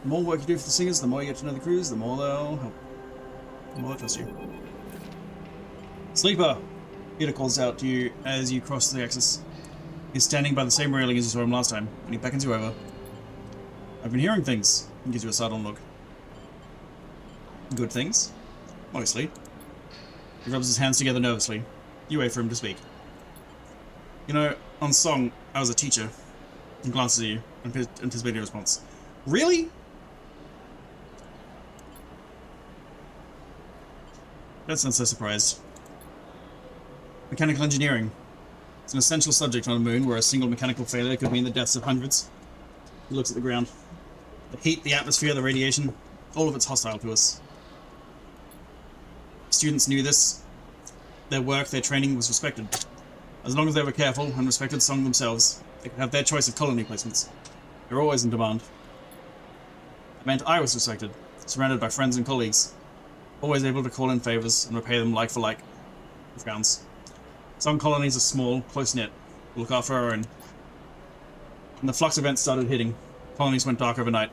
The more work you do for the singers, the more you get to know the crews, the more they'll help. The more they'll trust you. Sleeper! Peter calls out to you as you cross the axis. He's standing by the same railing as you saw him last time, and he beckons you over. I've been hearing things. He gives you a sudden look. Good things? Mostly. He rubs his hands together nervously. You wait for him to speak. You know, on song, I was a teacher. He glances at you, anticipating a response. Really? Don't sound so surprised. Mechanical engineering. It's an essential subject on a moon where a single mechanical failure could mean the deaths of hundreds. He looks at the ground. The heat, the atmosphere, the radiation, all of it's hostile to us. Students knew this. Their work, their training was respected. As long as they were careful and respected Song themselves, they could have their choice of colony placements. They were always in demand. It meant I was respected, surrounded by friends and colleagues, always able to call in favors and repay them like for like. He frowns. Some colonies are small, close-knit. We look after our own. When the flux events started hitting, colonies went dark overnight.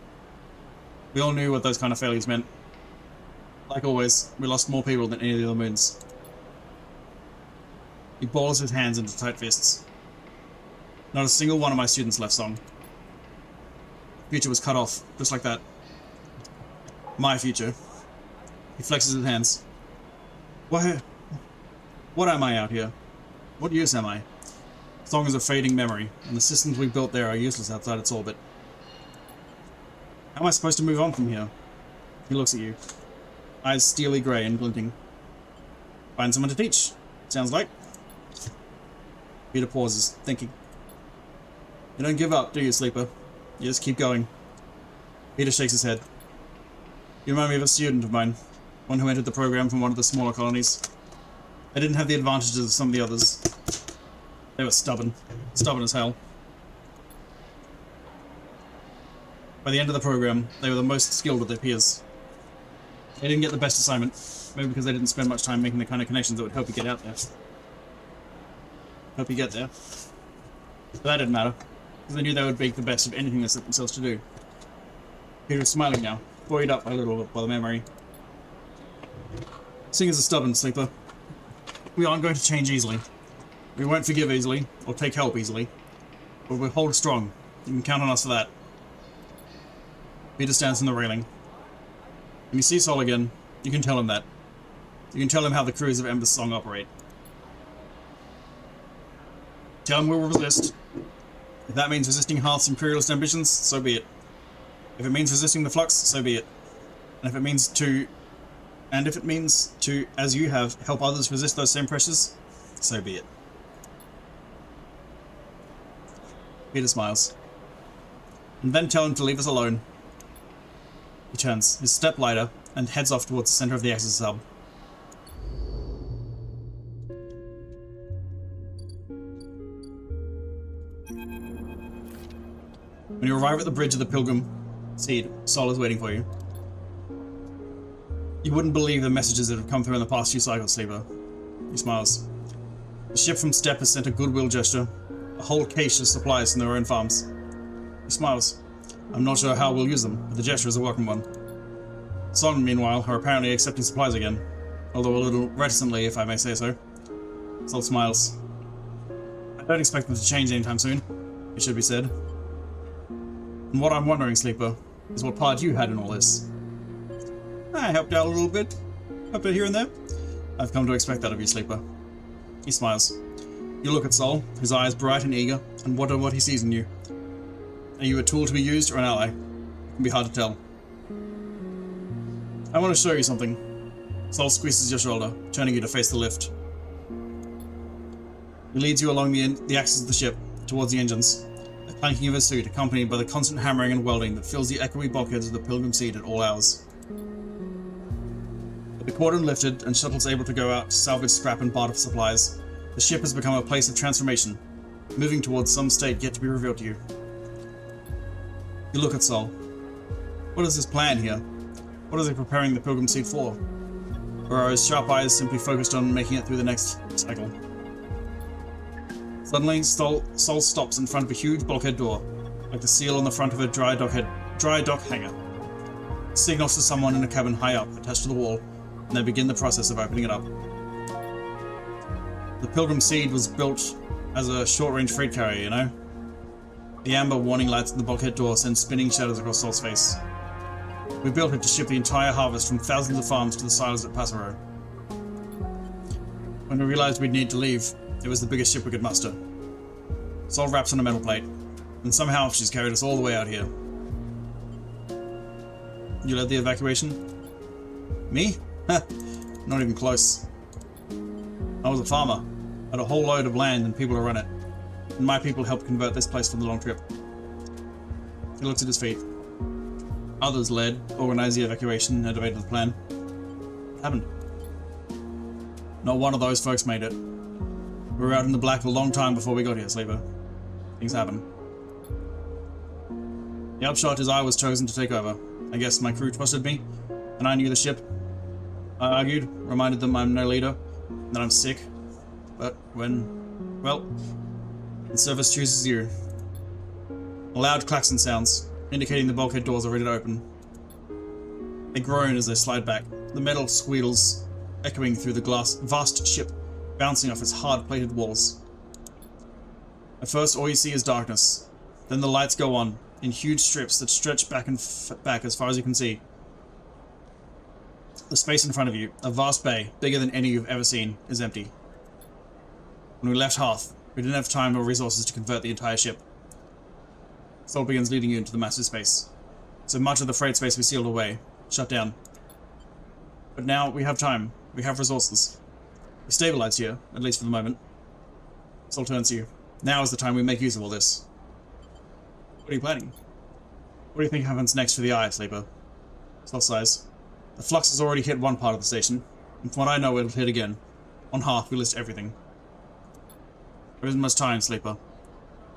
We all knew what those kind of failures meant. Like always, we lost more people than any of the other moons. He balls his hands into tight fists. Not a single one of my students left Song. Future was cut off, just like that. My future. He flexes his hands. What am I out here? What use am I? Song is a fading memory, and the systems we built there are useless outside its orbit. How am I supposed to move on from here? He looks at you. Eyes steely grey and glinting. Find someone to teach, sounds like. Peter pauses, thinking. You don't give up, do you, Sleeper? You just keep going. Peter shakes his head. You remind me of a student of mine, one who entered the program from one of the smaller colonies. They didn't have the advantages of some of the others. They were stubborn. Stubborn as hell. By the end of the program, they were the most skilled of their peers. They didn't get the best assignment, maybe because they didn't spend much time making the kind of connections that would help you get out there. Help you get there. But that didn't matter, because they knew they would make the best of anything they set themselves to do. Peter is smiling now, buoyed up a little by the memory. Singers are stubborn, Sleeper. We aren't going to change easily. We won't forgive easily, or take help easily. But we'll hold strong. You can count on us for that. Peter stands on the railing. When you see Sol again, you can tell him that. You can tell him how the crews of Ember's Song operate. Tell him we'll resist. If that means resisting Hearth's imperialist ambitions, so be it. If it means resisting the Flux, so be it. And if it means to, as you have, help others resist those same pressures, so be it. Peter smiles. And then tell him to leave us alone. He turns, his step lighter, and heads off towards the center of the Axis hub. When you arrive at the bridge of the Pilgrim Seed, Sol is waiting for you. You wouldn't believe the messages that have come through in the past few cycles, Sleeper. He smiles. The ship from Steppe has sent a goodwill gesture, a whole cache of supplies from their own farms. He smiles. I'm not sure how we'll use them, but the gesture is a welcome one. Song, meanwhile, are apparently accepting supplies again, although a little reticently, if I may say so. Sol smiles. I don't expect them to change anytime soon, it should be said. And what I'm wondering, Sleeper, is what part you had in all this. I helped out a little bit, up here and there. I've come to expect that of you, Sleeper. He smiles. You look at Sol, his eyes bright and eager, and wonder what he sees in you. Are you a tool to be used or an ally? It can be hard to tell. I want to show you something. Sol squeezes your shoulder, turning you to face the lift. He leads you along the axis of the ship, towards the engines, the clanking of his suit accompanied by the constant hammering and welding that fills the echoey bulkheads of the Pilgrim Seed at all hours. With the cordon lifted and shuttles able to go out to salvage scrap and barter supplies, the ship has become a place of transformation, moving towards some state yet to be revealed to you. You look at Sol. What is his plan here? What is he preparing the Pilgrim Seed for? whereas sharp eyes simply focused on making it through the next cycle. Suddenly, Sol stops in front of a huge bulkhead door, like the seal on the front of a dry dock hangar. It signals to someone in a cabin high up, attached to the wall, and they begin the process of opening it up. The Pilgrim Seed was built as a short-range freight carrier, you know? The amber warning lights in the bulkhead door send spinning shadows across Sol's face. We built it to ship the entire harvest from thousands of farms to the silos at Passero. When we realized we'd need to leave, it was the biggest ship we could muster. Sol wraps on a metal plate, and somehow she's carried us all the way out here. You led the evacuation? Me? Not even close. I was a farmer, had a whole load of land and people to run it, and my people helped convert this place for the long trip. He looks at his feet. Others led, organized the evacuation, and debated the plan. What happened? Not one of those folks made it. We were out in the black a long time before we got here, Sleeper. Things happen. The upshot is I was chosen to take over. I guess my crew trusted me, and I knew the ship. I argued, reminded them I'm no leader, that I'm sick. But when, well, the service chooses you. A loud klaxon sounds, indicating the bulkhead doors are ready to open. They groan as they slide back, the metal squeals echoing through the vast ship, bouncing off its hard-plated walls. At first, all you see is darkness. Then the lights go on, in huge strips that stretch back and back as far as you can see. The space in front of you, a vast bay, bigger than any you've ever seen, is empty. When we left Hearth, we didn't have time or resources to convert the entire ship. Sol begins leading you into the massive space. So much of the freight space we sealed away, shut down. But now we have time, we have resources. We stabilized here, at least for the moment. Sol turns to you. Now is the time we make use of all this. What are you planning? What do you think happens next for the Eye, Sleeper? Sol sighs. The flux has already hit one part of the station, and from what I know it'll hit again. On Hearth we list everything. There isn't much time, Sleeper.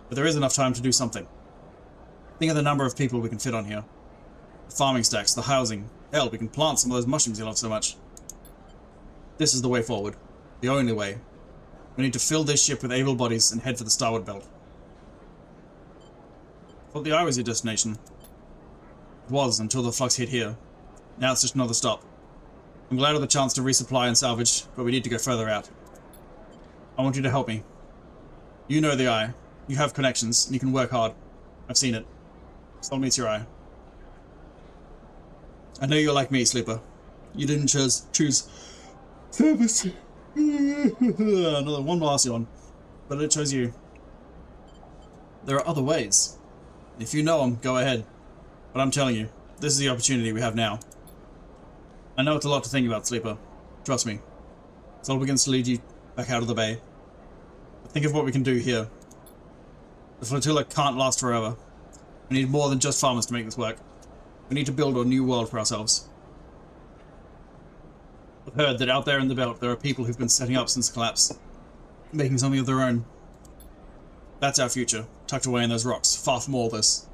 But there is enough time to do something. Think of the number of people we can fit on here. The farming stacks, the housing. Hell, we can plant some of those mushrooms you love so much. This is the way forward. The only way. We need to fill this ship with able bodies and head for the starboard belt. I thought the Eye was your destination. It was, until the flux hit here. Now it's just another stop. I'm glad of the chance to resupply and salvage, but we need to go further out. I want you to help me. You know the Eye. You have connections, and you can work hard. I've seen it. Sol meets your eye. I know you're like me, Sleeper. You didn't choose service. Another one last one. But it chose you. There are other ways. If you know them, go ahead. But I'm telling you, this is the opportunity we have now. I know it's a lot to think about, Sleeper. Trust me. Sol begins to lead you back out of the bay. But think of what we can do here. The flotilla can't last forever. We need more than just farmers to make this work. We need to build a new world for ourselves. I've heard that out there in the belt there are people who've been setting up since the collapse, making something of their own. That's our future, tucked away in those rocks, far from all this.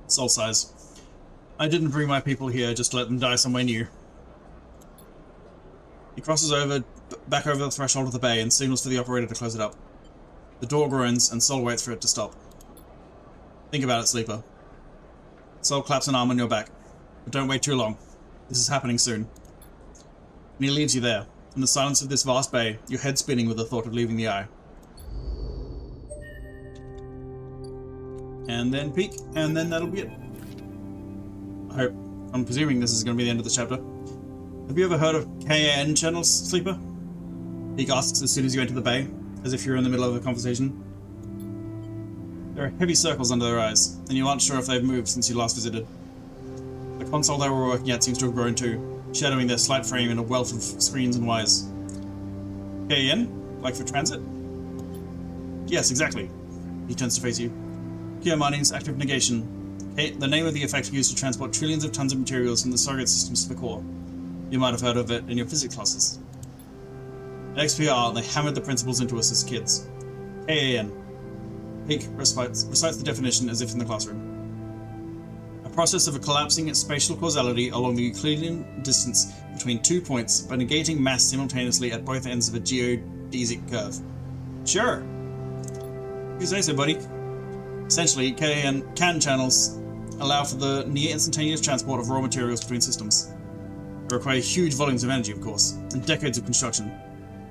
Sol sighs. I didn't bring my people here just to let them die somewhere new. He crosses back over the threshold of the bay and signals for the operator to close it up. The door groans and Sol waits for it to stop. Think about it, Sleeper. Sol claps an arm on your back. But don't wait too long. This is happening soon. And he leaves you there, in the silence of this vast bay, your head spinning with the thought of leaving the Eye. And then peek, and then that'll be it. I'm presuming this is going to be the end of the chapter. Have you ever heard of KAN channels, Sleeper? Peek asks as soon as you enter the bay, as if you're in the middle of a conversation. There are heavy circles under their eyes, and you aren't sure if they've moved since you last visited. The console they were working at seems to have grown too, shadowing their slight frame in a wealth of screens and wires. KAN? Like for transit? Yes, exactly. He turns to face you. Kia mining's active negation. The name of the effect used to transport trillions of tons of materials from the surrogate systems to the core. You might have heard of it in your physics classes. At XPR, they hammered the principles into us as kids. KAN. Peek recites the definition as if in the classroom. A process of collapsing spatial causality along the Euclidean distance between 2 points by negating mass simultaneously at both ends of a geodesic curve. Sure. You say so, buddy. Essentially, CAN channels allow for the near-instantaneous transport of raw materials between systems. They require huge volumes of energy, of course, and decades of construction.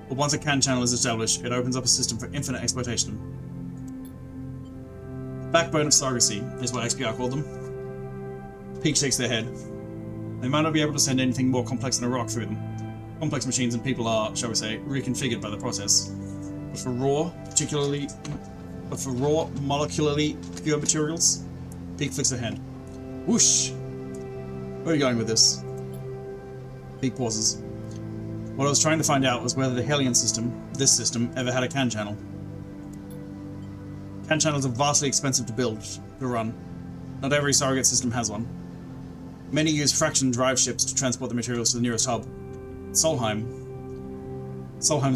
But once a CAN channel is established, it opens up a system for infinite exploitation. Backbone of surrogacy is what XPR called them. Peak shakes their head. They might not be able to send anything more complex than a rock through them. Complex machines and people are, shall we say, reconfigured by the process. But for raw, molecularly pure materials, Peak flicks their hand. Whoosh! Where are you going with this? Peak pauses. What I was trying to find out was whether the Hellion system, this system, ever had a CAN channel. CAN channels are vastly expensive to build, to run. Not every surrogate system has one. Many use fraction drive ships to transport the materials to the nearest hub. Solheim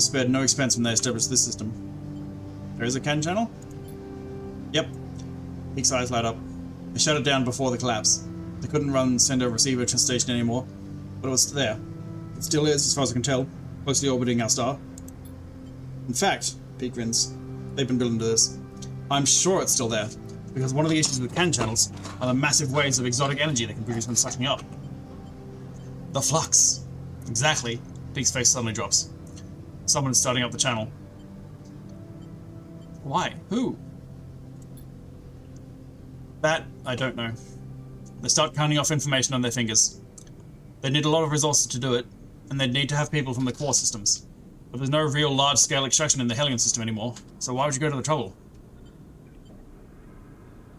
spared no expense when they established this system. There is a CAN channel? Yep. Peak's eyes light up. They shut it down before the collapse. They couldn't run sender-receiver station anymore, but it was there. It still is, as far as I can tell, closely orbiting our star. In fact, Peak grins, they've been building to this. I'm sure it's still there, because one of the issues with CAN channels are the massive waves of exotic energy they can produce when sucking up. The flux. Exactly. Peak's face suddenly drops. Someone is starting up the channel. Why? Who? That, I don't know. They start counting off information on their fingers. They need a lot of resources to do it, and they'd need to have people from the core systems. But there's no real large-scale extraction in the Hellion system anymore, so why would you go to the trouble?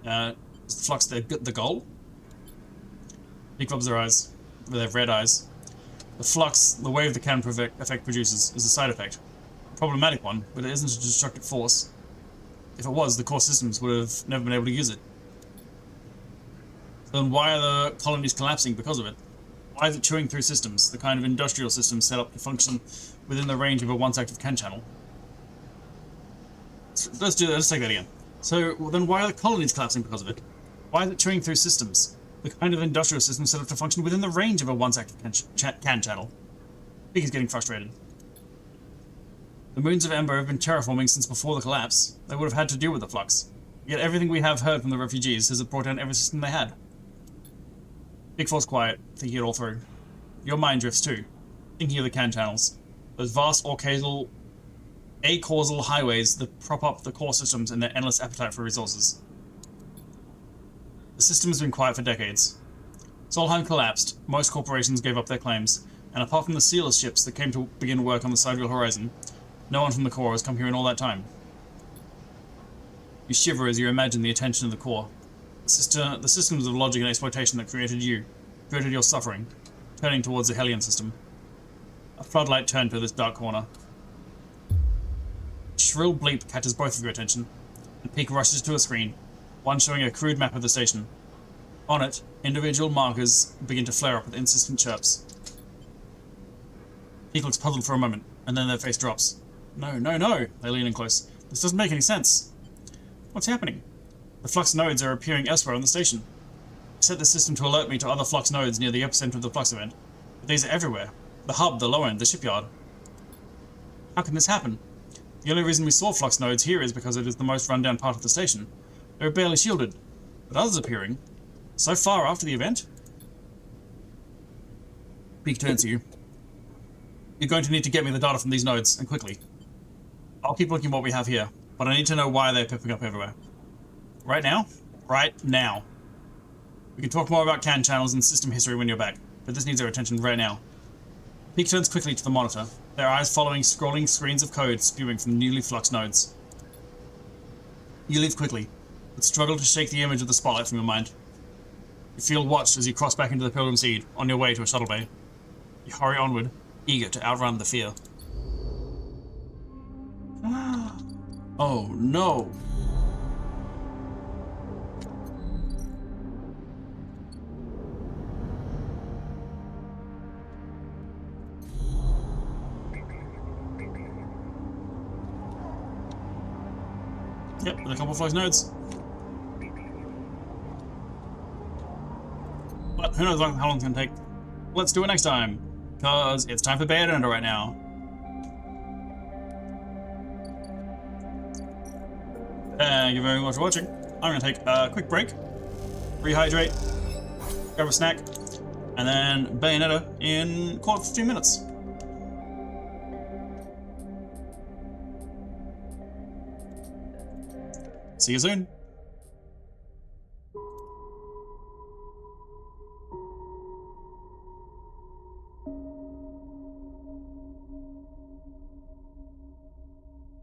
Is the flux the goal? Peak rubs their eyes, with their red eyes. The flux, the wave the CAN effect produces, is a side effect. A problematic one, but it isn't a destructive force. If it was, the core systems would have never been able to use it. So then why are the colonies collapsing because of it? Why is it chewing through systems, the kind of industrial systems set up to function within the range of a once active CAN channel? So let's take that again. So then why are the colonies collapsing because of it? Why is it chewing through systems, the kind of industrial systems set up to function within the range of a once active CAN channel? Peak is getting frustrated. The moons of Ember have been terraforming since before the collapse. They would have had to deal with the flux. Yet everything we have heard from the refugees has brought down every system they had. Peak falls quiet, thinking it all through. Your mind drifts too, thinking of the CAN channels. Those vast acausal highways that prop up the core systems and their endless appetite for resources. The system has been quiet for decades. Solheim collapsed, most corporations gave up their claims, and apart from the sealers ships that came to begin work on the sidereal horizon, no one from the core has come here in all that time. You shiver as you imagine the attention of the core. The systems of logic and exploitation that created your suffering, turning towards the Hellion system. A floodlight turned to this dark corner. A shrill bleep catches both of your attention, and Peak rushes to a screen, one showing a crude map of the station. On it, individual markers begin to flare up with insistent chirps. Peak looks puzzled for a moment, and then their face drops. No, no, no! They lean in close. This doesn't make any sense. What's happening? The flux nodes are appearing elsewhere on the station. I set the system to alert me to other flux nodes near the epicenter of the flux event, but these are everywhere. The hub, the low end, the shipyard. How can this happen? The only reason we saw flux nodes here is because it is the most run-down part of the station. They were barely shielded, but others appearing. So far after the event? Peak turns to you. You're going to need to get me the data from these nodes, and quickly. I'll keep looking at what we have here, but I need to know why they're popping up everywhere. Right now? Right now. We can talk more about CAN channels and system history when you're back, but this needs our attention right now. Peak turns quickly to the monitor, their eyes following scrolling screens of code spewing from newly fluxed nodes. You leave quickly, but struggle to shake the image of the spotlight from your mind. You feel watched as you cross back into the Pilgrim Seed, on your way to a shuttle bay. You hurry onward, eager to outrun the fear. Oh no! Yep, with a couple of flux nodes. who knows how long it's gonna take. Let's do it next time, because it's time for Bayonetta right now. Thank you very much for watching. I'm gonna take a quick break, rehydrate, grab a snack, and then Bayonetta in call it 15 minutes. See you soon.